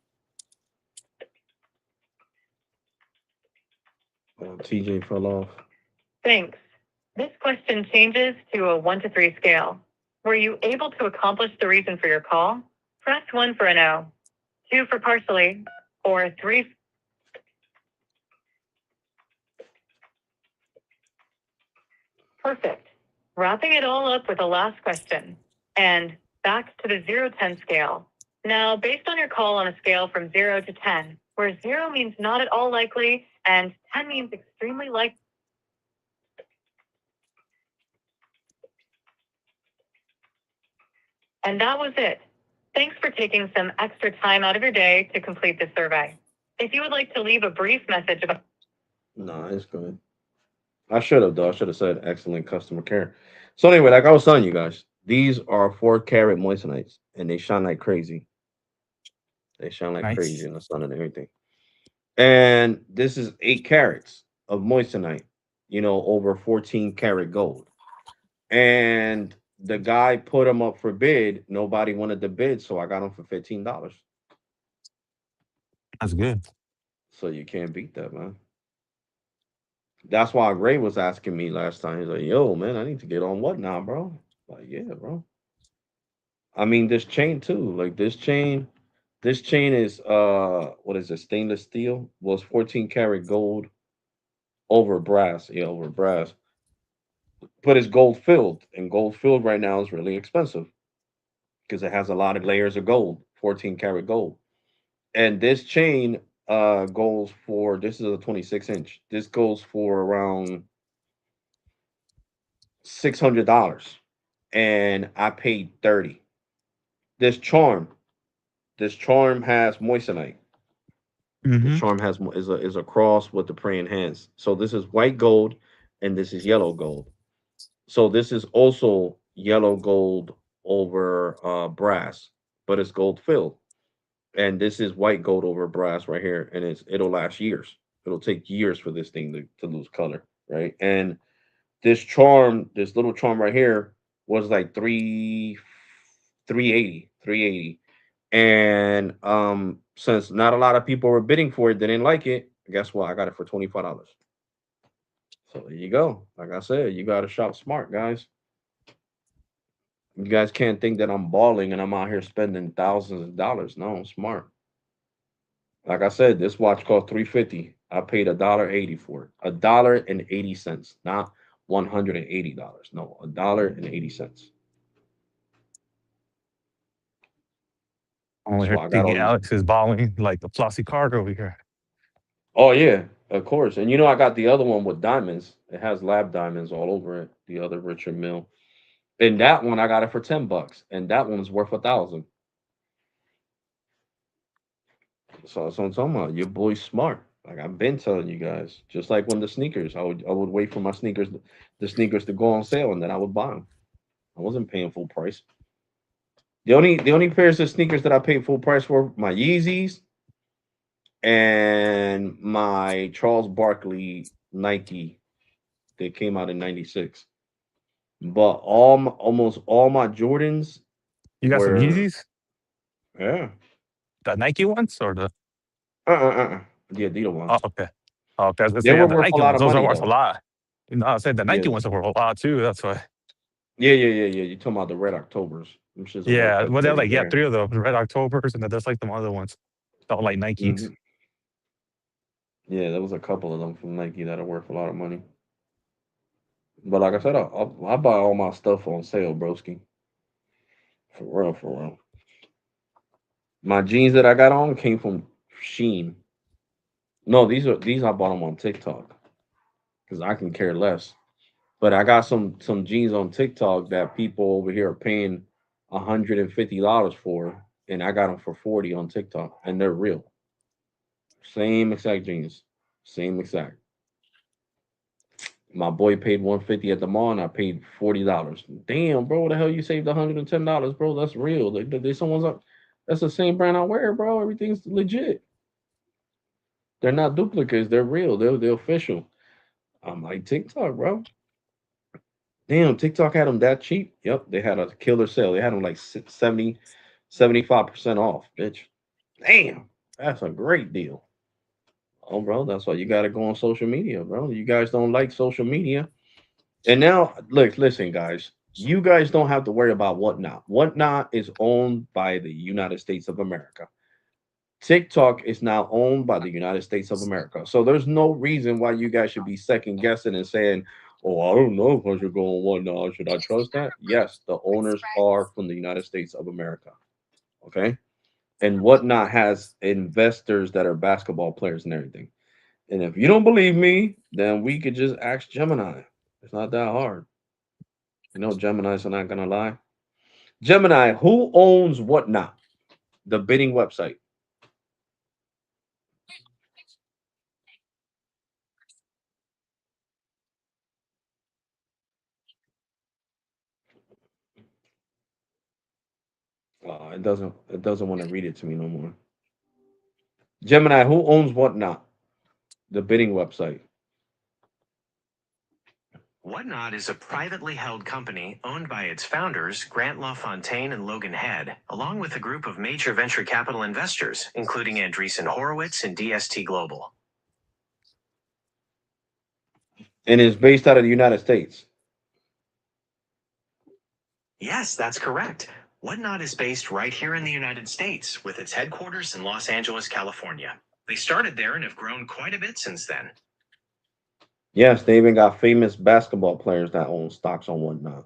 TJ fell off. Thanks. This question changes to a 1 to 3 scale. Were you able to accomplish the reason for your call? Press 1 for a no, 2 for partially, or 3. Perfect. Wrapping it all up with the last question. And back to the 0-10 scale. Now, based on your call on a scale from 0 to 10, where 0 means not at all likely and 10 means extremely likely. And that was it. Thanks for taking some extra time out of your day to complete this survey. If you would like to leave a brief message about. No, it's good. I should have though. I should have said excellent customer care. So anyway, like I was telling you guys, these are 4 carat moissanites, and they shine like crazy. They shine like crazy Nice. in the sun and everything. And this is 8 carats of moissanite. Over 14 karat gold. And the guy put them up for bid. Nobody wanted the bid, so I got them for $15. That's good. So you can't beat that, man. That's why Gray was asking me last time. He's like, "Yo, man, I need to get on what now, bro?" Like, yeah, bro. I mean, this chain too. Like this chain is what is it? Stainless steel. Was 14 karat gold over brass. Yeah, over brass. But it's gold filled, and gold filled right now is really expensive. because it has a lot of layers of gold, 14 karat gold. And this chain goes for, this is a 26-inch. This goes for around $600, and I paid 30. This charm, this charm has moissanite. This Mm-hmm. charm is a cross with the praying hands. So this is white gold, and this is yellow gold. So this is also yellow gold over brass, but it's gold filled. And this is white gold over brass right here, and it'll last years. It'll take years for this thing to lose color, right? And this charm, this little charm right here, was like 380. And since not a lot of people were bidding for it, they didn't like it. Guess what? I got it for $25. So there you go. Like I said, you gotta shop smart, guys. You guys can't think that I'm balling and I'm out here spending thousands of dollars. No, I'm smart. Like I said, this watch cost 350. I paid $1.80 for it. $1.80, not $180. No, $1.80. Only That's here why I got all thinking these. Alex is balling like the flossy card over here. Oh yeah, of course. And you know I got the other one with diamonds. It has lab diamonds all over it. The other Richard Mill. And that one I got it for $10. And that one's worth 1,000. So that's what I'm talking about. Your boy's smart. Like I've been telling you guys. Just like when the sneakers, I would wait for my sneakers, the sneakers to go on sale, and then I would buy them. I wasn't paying full price. The only pairs of sneakers that I paid full price for, my Yeezys and my Charles Barkley Nike that came out in '96. But almost all my Jordans You got some were, Yeezys? yeah, The Nike ones or the the Adidas oh ones. okay. Oh, okay. I was gonna They say yeah, were the worth a Nike lot ones, of those are money worth a though. lot. You know, I said the Nike Yeah, ones are worth a lot too. That's why. yeah. You talking about the Red Octobers? Them shits are worth Yeah. like Well they're 30 like, yeah, grand. three of them. Red Octobers and then there's like some other ones. Don't like Nikes. Hmm. Yeah, there was a couple of them from Nike that are worth a lot of money. But like I said, I buy all my stuff on sale, broski. For real, for real. My jeans that I got on came from Sheen. No, these I bought them on TikTok because I can care less. But I got some jeans on TikTok that people over here are paying $150 for, and I got them for 40 on TikTok, and they're real. Same exact jeans, same exact. My boy paid 150 at the mall, and I paid $40. Damn, bro, what the hell you saved $110, bro? That's real. They someone's up. That's the same brand I wear, bro. Everything's legit. They're not duplicates. They're real. They're official. I'm like TikTok, bro. Damn, TikTok had them that cheap. Yep, they had a killer sale. They had them like 70, 75% off, bitch. Damn, that's a great deal. Oh, bro, that's why you got to go on social media, bro. You guys don't like social media. And now, look, listen, guys. You guys don't have to worry about Whatnot. Whatnot is owned by the United States of America. TikTok is now owned by the United States of America. So there's no reason why you guys should be second guessing and saying, "Oh, I don't know if I should go on Whatnot. Should I trust that?" Yes, the owners are from the United States of America. Okay, and Whatnot has investors that are basketball players and everything. And if you don't believe me, then we could just ask Gemini. It's not that hard. You know, Gemini's are not gonna lie. Gemini, who owns Whatnot? The bidding website. It doesn't want to read it to me no more. Gemini, who owns Whatnot? The bidding website. Whatnot is a privately held company owned by its founders, Grant LaFontaine and Logan Head, along with a group of major venture capital investors, including Andreessen Horowitz and DST Global. And it's based out of the United States. Yes, that's correct. Whatnot is based right here in the United States, with its headquarters in Los Angeles, California. They started there and have grown quite a bit since then. Yes, they even got famous basketball players that own stocks on Whatnot.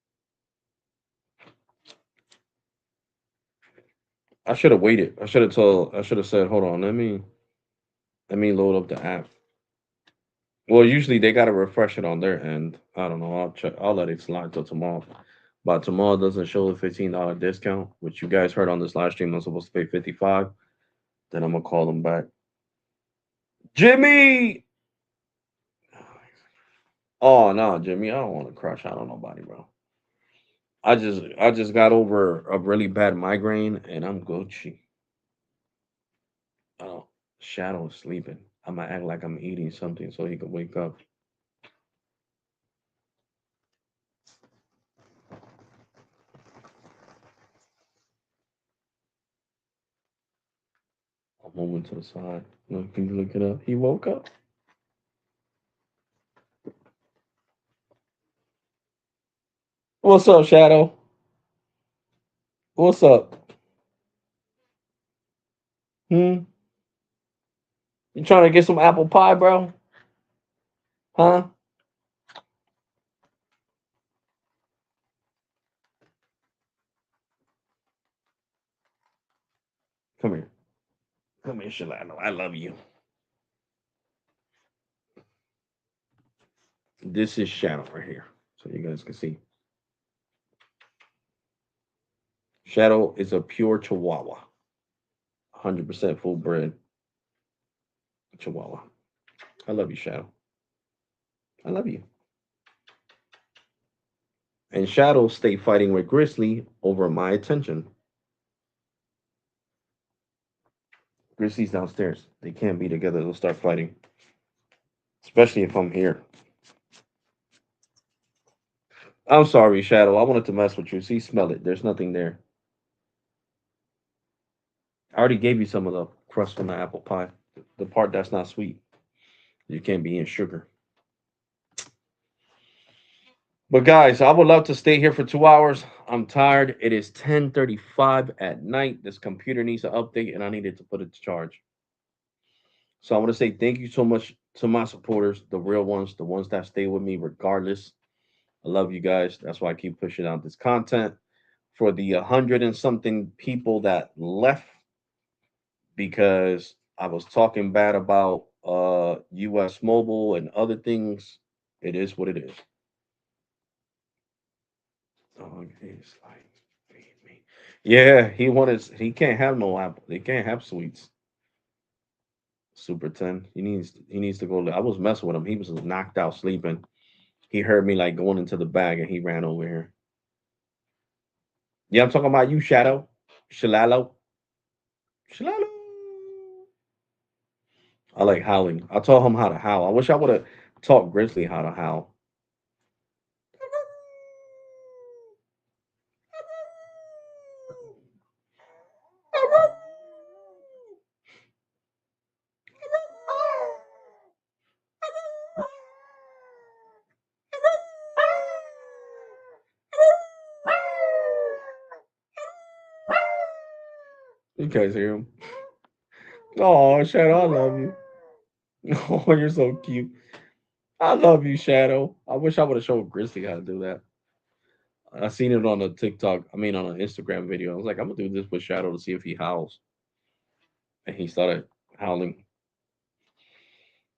I should have waited. I should have told. I should have said, "Hold on, let me load up the app." Well, usually they gotta refresh it on their end. I don't know. I'll check. I'll let it slide till tomorrow. But tomorrow doesn't show a $15 discount, which you guys heard on this live stream. I'm supposed to pay 55. Then I'm gonna call them back. Jimmy. Oh no, Jimmy. I don't want to crush out on nobody, bro. I just got over a really bad migraine and I'm Gucci. Oh, Shadow is sleeping. I'm gonna act like I'm eating something so he can wake up. I'm moving to the side. Look, he's looking up. He woke up. What's up, Shadow? What's up? Hmm? You trying to get some apple pie, bro? Huh? Come here. Come here, Shalano. I love you. This is Shadow right here. So you guys can see. Shadow is a pure Chihuahua. 100% full bred Chihuahua. I love you, Shadow. I love you. And Shadow stay fighting with Grizzly over my attention. Grizzly's downstairs. They can't be together. They'll start fighting. Especially if I'm here. I'm sorry, Shadow. I wanted to mess with you. See, smell it. There's nothing there. I already gave you some of the crust from the apple pie. The part that's not sweet. You can't be in sugar. But guys, I would love to stay here for 2 hours. I'm tired. It is 10:35 at night. This computer needs an update and I needed to put it to charge. So I want to say thank you so much to my supporters, the real ones, the ones that stay with me regardless. I love you guys. That's why I keep pushing out this content. For the 100 and something people that left because I was talking bad about US Mobile and other things, it is what it is. Dog is like feed me. Yeah, he can't have no apple. They can't have sweets. Super 10. He needs to go. I was messing with him. He was knocked out sleeping. He heard me like going into the bag and he ran over here. Yeah, I'm talking about you, Shadow. Shalalo. Shalalo. I like howling. I taught him how to howl. I wish I would have taught Grizzly how to howl. You guys hear him? Oh, Shadow, I love you. Oh, you're so cute. I love you, Shadow. I wish I would have showed Grizzly how to do that. I seen it on a TikTok. I mean, on an Instagram video. I was like, I'm gonna do this with Shadow to see if he howls, and he started howling.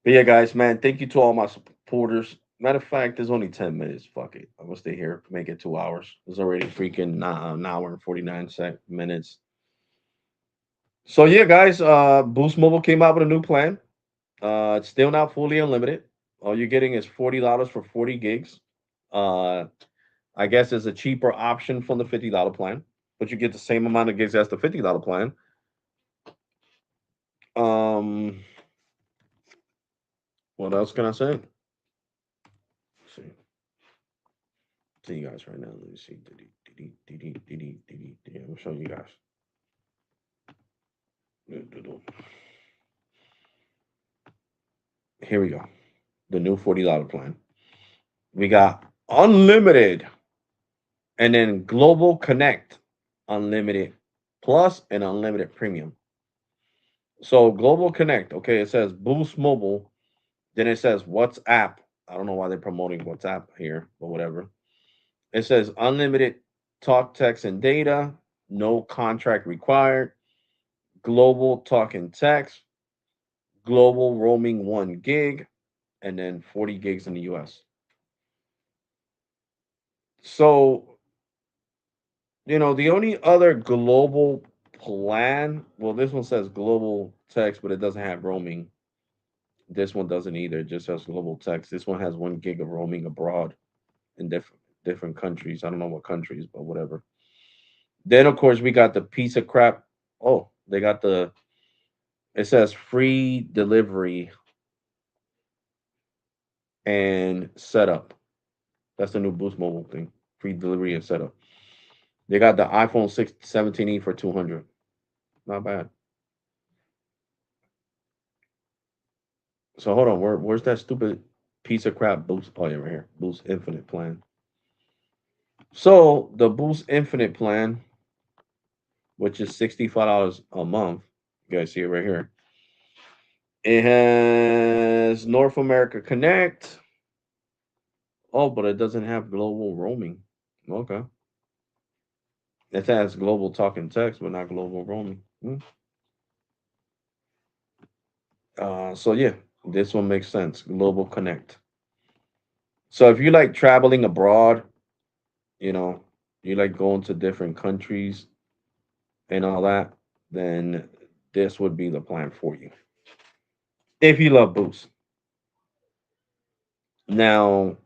But yeah, guys, man, thank you to all my supporters. Matter of fact, there's only 10 minutes. Fuck it, I'm gonna stay here. Make it 2 hours. It's already freaking an hour and 49 minutes. So yeah, guys, Boost Mobile came out with a new plan. It's still not fully unlimited. All you're getting is $40 for 40 gigs. Uh, I guess it's a cheaper option from the $50 plan, but you get the same amount of gigs as the $50 plan. Um, what else can I say? Let's see you guys right now. Let me see. I'm showing you guys. Here we go. The new $40 plan. We got unlimited and then Global Connect unlimited plus and unlimited premium. So Global Connect, okay, it says Boost Mobile, then it says WhatsApp. I don't know why they're promoting WhatsApp here, but whatever. It says unlimited talk, text, and data, no contract required. global talk and text, global roaming 1 gig, and then 40 gigs in the US. So, the only other global plan, well, this one says global text, but it doesn't have roaming. This one doesn't either. It just has global text. This one has 1 gig of roaming abroad in different countries. I don't know what countries, but whatever. Then of course we got the piece of crap. Oh, they got it says free delivery and setup. That's the new Boost Mobile thing. Free delivery and setup. They got the iPhone 6 17e for 200. Not bad. So hold on, where's that stupid piece of crap Boost? Oh yeah, right here. Boost Infinite plan. So the Boost Infinite plan, which is $65 a month. You guys see it right here. It has North America Connect. Oh, but it doesn't have global roaming. Okay. It has global talk and text, but not global roaming. So yeah, this one makes sense. Global Connect. So if you like traveling abroad, you know, you like going to different countries and all that, then this would be the plan for you. If you love Boost. Now,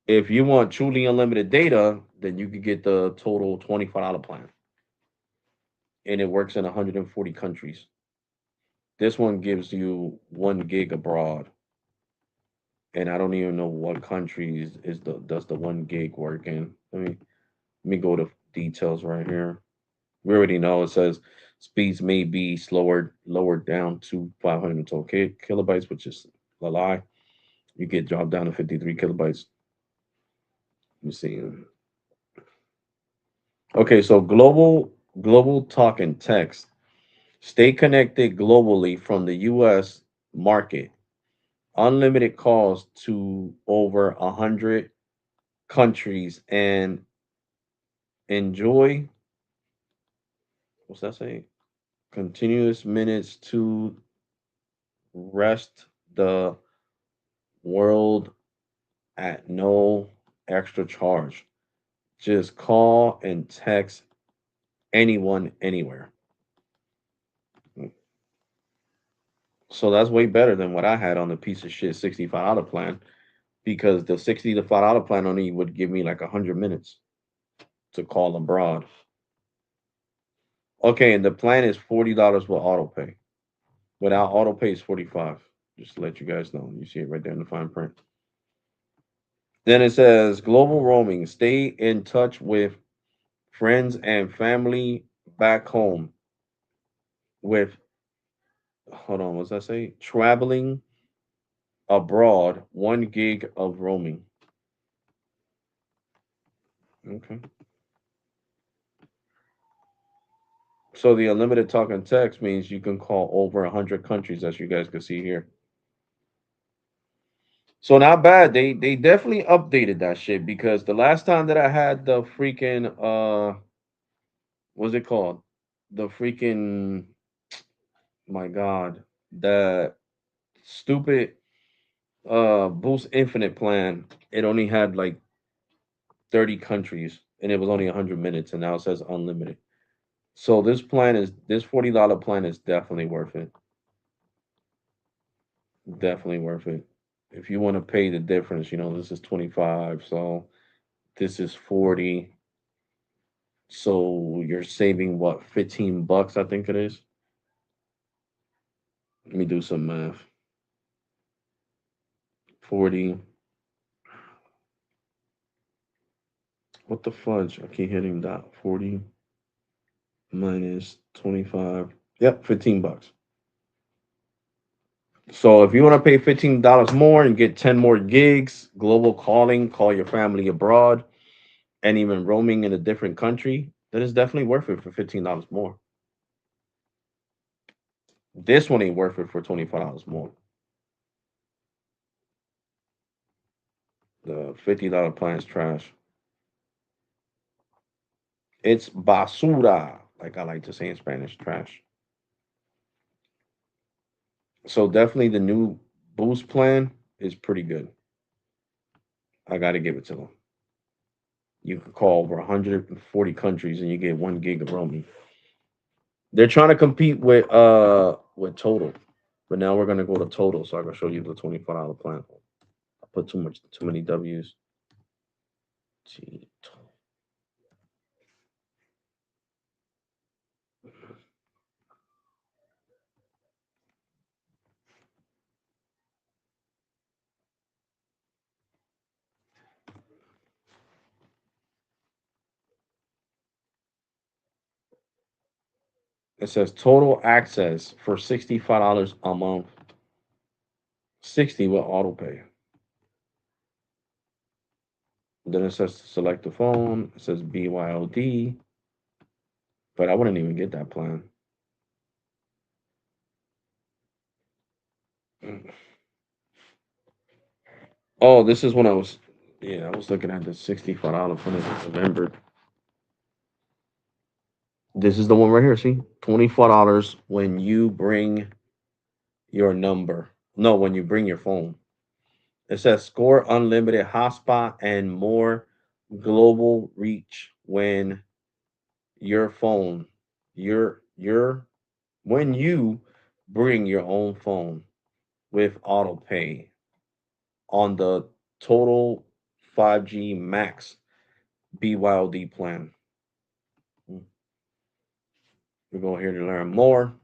if you want truly unlimited data, then you could get the total $25 plan. And it works in 140 countries. This one gives you 1 gig abroad. And I don't even know what countries does the 1 gig work in. Let me go to details right here. We already know it says speeds may be lowered down to 512 kilobytes, which is a lie. You get dropped down to 53 kilobytes. Let me see. Okay, so global talk and text. Stay connected globally from the US market. Unlimited calls to over 100 countries and enjoy, what's that say? Continuous minutes to rest the world at no extra charge. Just call and text anyone anywhere. So that's way better than what I had on the piece of shit $65 plan, because the $65 plan only would give me like 100 minutes to call abroad. Okay, and the plan is $40 with auto pay. Without auto pay is 45. Just to let you guys know. You see it right there in the fine print. Then it says global roaming. Stay in touch with friends and family back home with, hold on, what's that say? Traveling abroad, 1 gig of roaming. Okay. So the unlimited talk and text means you can call over 100 countries, as you guys can see here. So not bad. They definitely updated that shit, because the last time that I had the freaking what's it called? The freaking, my god, the stupid Boost Infinite plan, it only had like 30 countries and it was only 100 minutes, and now it says unlimited. So this $40 plan is definitely worth it. Definitely worth it. If you want to pay the difference, this is 25, so this is 40. So you're saving what, 15 bucks, I think it is. Let me do some math. 40. What the fudge? I keep hitting that. 40 minus 25. Yep, 15 bucks. So if you want to pay $15 more and get 10 more gigs, global calling, call your family abroad, and even roaming in a different country, then it's definitely worth it for $15 more. This one ain't worth it for $25 more. The $50 plan is trash. It's basura, like I like to say in Spanish, trash. So definitely the new boost plan is pretty good. I got to give it to them. You can call over 140 countries and you get 1 gig of roaming. They're trying to compete with Total, but now we're gonna go to Total, so I can show you the $24 plan. I put too many W's. Gee, it says total access for $65 a month, 60 with auto pay. Then it says to select the phone. It says BYOD, but I wouldn't even get that plan. Oh, this is when I was, yeah, I was looking at the $65 plan in November. This is the one right here. See, $24 when you bring your number. No, when you bring your phone. It says score unlimited hotspot and more global reach when your phone, your when you bring your own phone with auto pay on the total 5G max BYOD plan. We're going here to learn more.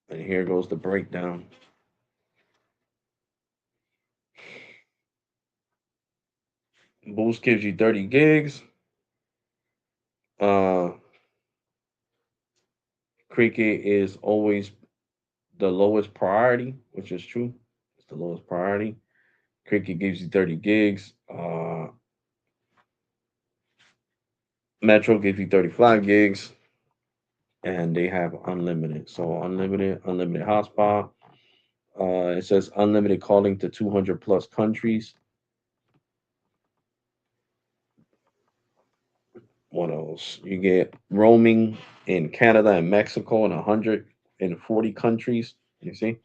And here goes the breakdown. Boost gives you 30 gigs. Uh, Cricket is always the lowest priority, which is true. It's the lowest priority. Cricket gives you 30 gigs. Metro gives you 35 gigs, and they have unlimited. So unlimited hotspot. It says unlimited calling to 200 plus countries. What else? You get roaming in Canada and Mexico and 140 countries. You see,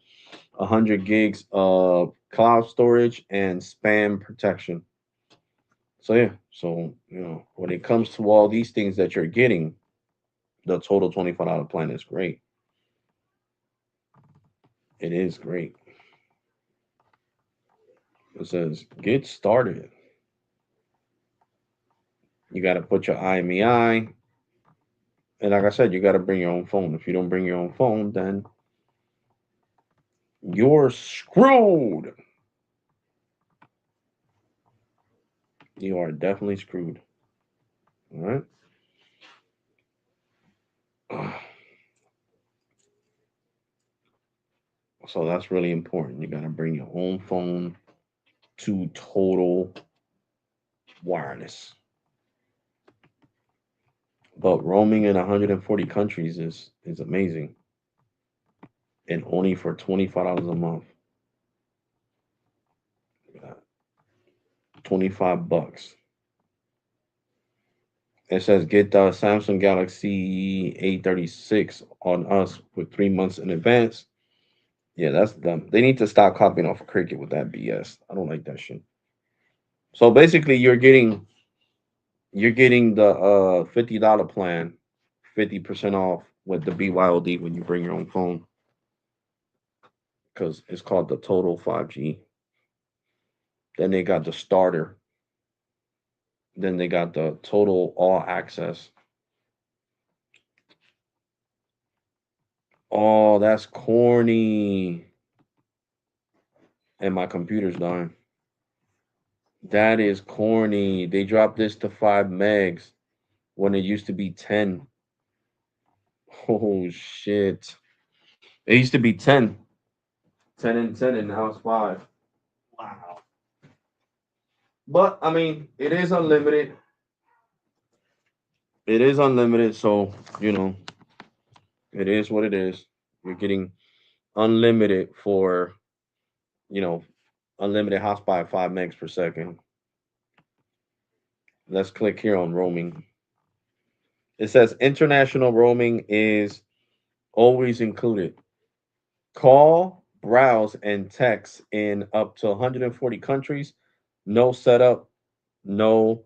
100 gigs of cloud storage and spam protection. So yeah, so when it comes to all these things that you're getting, the total $25 plan is great. It is great. It says get started. You got to put your IMEI, and like I said, you got to bring your own phone. If you don't bring your own phone, then you're screwed. You are definitely screwed. All right. So that's really important. You got to bring your own phone to Total Wireless. But roaming in 140 countries is amazing, and only for $25 a month. 25 bucks. It says get the Samsung Galaxy A36 on us with 3 months in advance. Yeah, that's dumb. They need to stop copying off of Cricket with that BS. I don't like that shit. So basically, you're getting the $50 plan, 50% off with the BYOD when you bring your own phone, because it's called the Total 5G. Then they got the starter. Then they got the Total All Access. Oh, that's corny. And my computer's dying. That is corny. They dropped this to 5 megs when it used to be 10. Oh shit. It used to be 10. 10 and 10 and now it's 5. Wow. But I mean, it is unlimited. It is unlimited, so it is what it is. You're getting unlimited for, you know, unlimited hotspot 5 megs per second. Let's click here on roaming. It says international roaming is always included. Call, browse, and text in up to 140 countries. No setup, no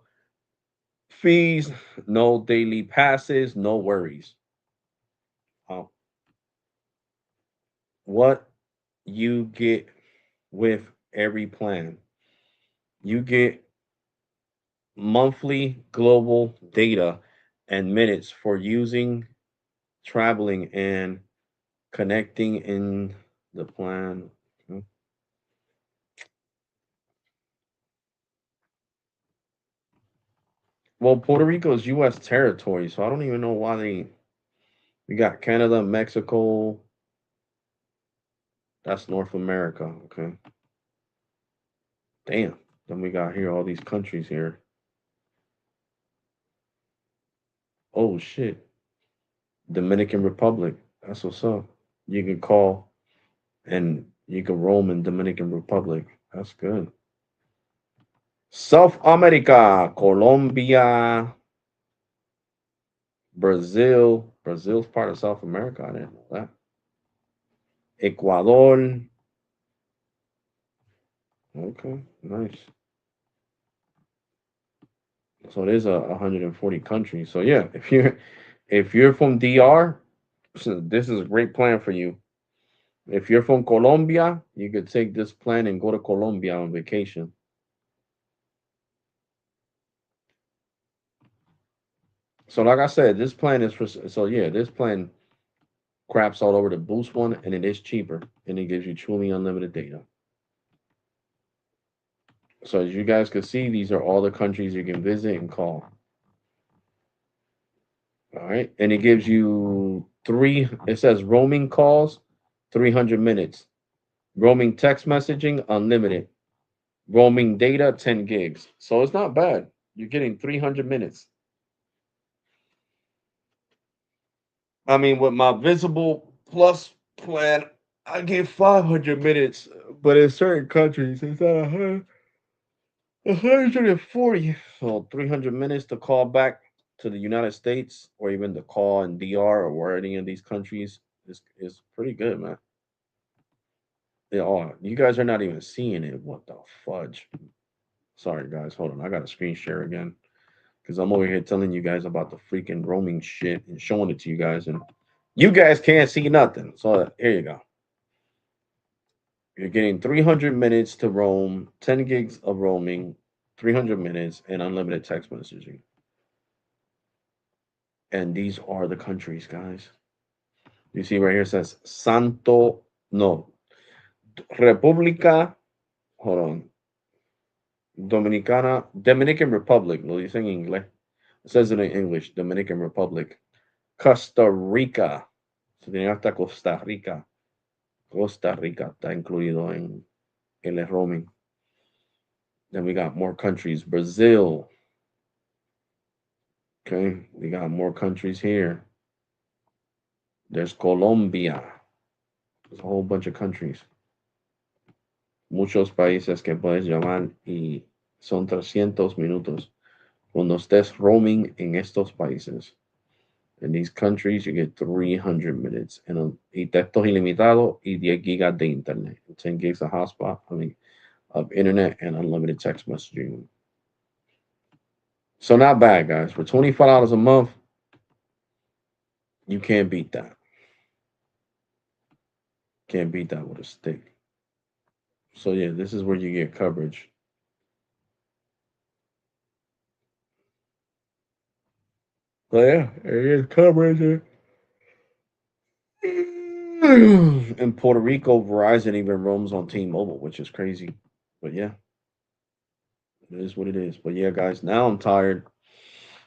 fees, no daily passes, no worries. Um, what you get with every plan. You get monthly global data and minutes for using, traveling, and connecting in the plan. Okay. Well, Puerto Rico is U.S. territory, so I don't even know why they. We got Canada, Mexico. That's North America. Okay. Damn. Then we got here all these countries here. Oh shit. Dominican Republic. That's what's up. You can call and you can roam in Dominican Republic. That's good. South America, Colombia, Brazil. Brazil's part of South America. I didn't know that. Ecuador. Okay, nice. So there's 140 countries. So yeah, if you're from DR, so this is a great plan for you. If you're from Colombia, you could take this plan and go to Colombia on vacation. So like I said, this plan is for so yeah, this plan craps all over the Boost one, and it is cheaper, and it gives you truly unlimited data. So as you guys can see, these are all the countries you can visit and call. All right, and it gives you three. It says roaming calls, 300 minutes. Roaming text messaging, unlimited. Roaming data, 10 gigs. So it's not bad. You're getting 300 minutes. I mean, with my Visible Plus plan, I get 500 minutes, but in certain countries, it's at 140. So 300 minutes to call back to the United States or even to call in DR or where any of these countries is pretty good, man. They are. You guys are not even seeing it. What the fudge? Sorry, guys. Hold on. I got to screen share again because I'm over here telling you guys about the freaking roaming shit and showing it to you guys, and you guys can't see nothing. So here you go. You're getting 300 minutes to roam, 10 gigs of roaming, 300 minutes, and unlimited text messaging. And these are the countries, guys. You see right here it says no, República, hold on, Dominican Republic. Lo dice en inglés. It says it in English, Dominican Republic. Costa Rica. Se tiene hasta Costa Rica. Costa Rica está incluido en el roaming. Then we got more countries. Brazil. Okay, we got more countries here. There's Colombia. There's a whole bunch of countries. Muchos países que puedes llamar y son 300 minutos. Cuando estés roaming en estos países. In these countries, you get 300 minutes y textos ilimitados y 10 gigas de internet. 10 gigs of hotspot, of internet and unlimited text messaging. So not bad, guys. For $25 a month, you can't beat that. Can't beat that with a stick. So yeah, this is where you get coverage. So yeah, there is coverage. In Puerto Rico, Verizon even roams on T-Mobile, which is crazy. But yeah, it is what it is. But yeah, guys, now I'm tired.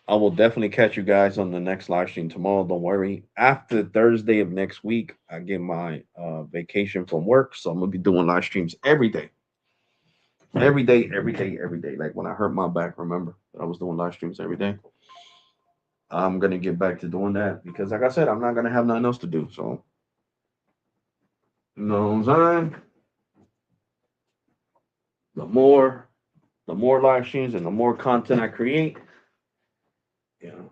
I will definitely catch you guys on the next live stream tomorrow. Don't worry. After Thursday of next week, I get my vacation from work, so I'm gonna be doing live streams every day. Every day, every day, every day. Like when I hurt my back, remember I was doing live streams every day. I'm gonna get back to doing that because, like I said, I'm not gonna have nothing else to do. So, you know what I'm saying? The more, the more live streams and the more content I create, you know,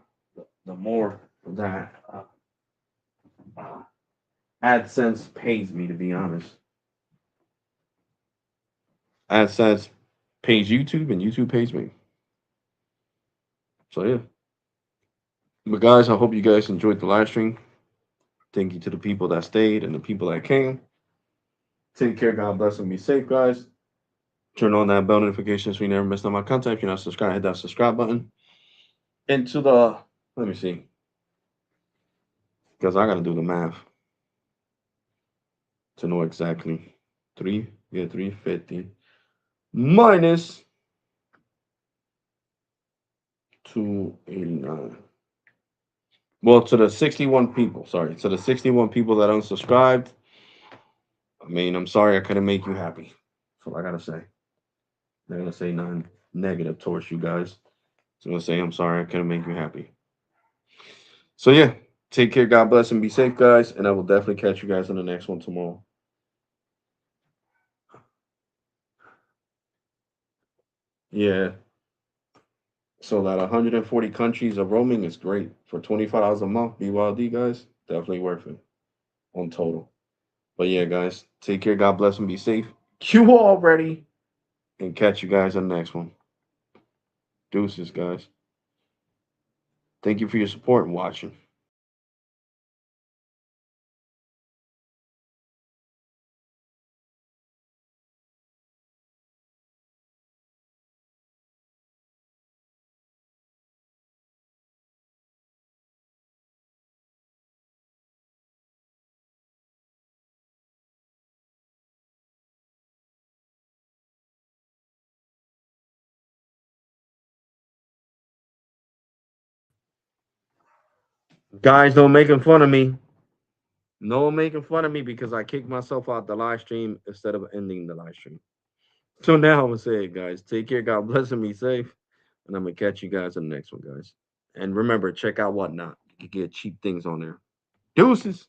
the more that AdSense pays me, to be honest. AdSense pays YouTube and YouTube pays me. So yeah. But guys, I hope you guys enjoyed the live stream. Thank you to the people that stayed and the people that came. Take care, God bless, and be safe, guys. Turn on that bell notification so you never miss on my content. If you're not subscribed, hit that subscribe button. Into the let me see. Because I gotta do the math to know exactly. 350 minus 289. Well, to the 61 people, sorry. To the 61 people that unsubscribed, I mean, I'm sorry I couldn't make you happy. That's all I gotta say. They're gonna say nothing negative towards you guys. So I'm gonna say I'm sorry I couldn't make you happy. So yeah, take care, God bless, and be safe, guys. And I will definitely catch you guys on the next one tomorrow. Yeah. So that 140 countries of roaming is great for $25 a month. BYD, guys, definitely worth it on total. But yeah, guys, take care. God bless and be safe. You all ready? And catch you guys on the next one. Deuces, guys. Thank you for your support and watching. Guys, don't making fun of me. No one making fun of me because I kicked myself out the live stream instead of ending the live stream. So now I'm gonna say it, guys. Take care. God bless and be safe. And I'm gonna catch you guys in the next one, guys. And remember, check out Whatnot. You can get cheap things on there. Deuces.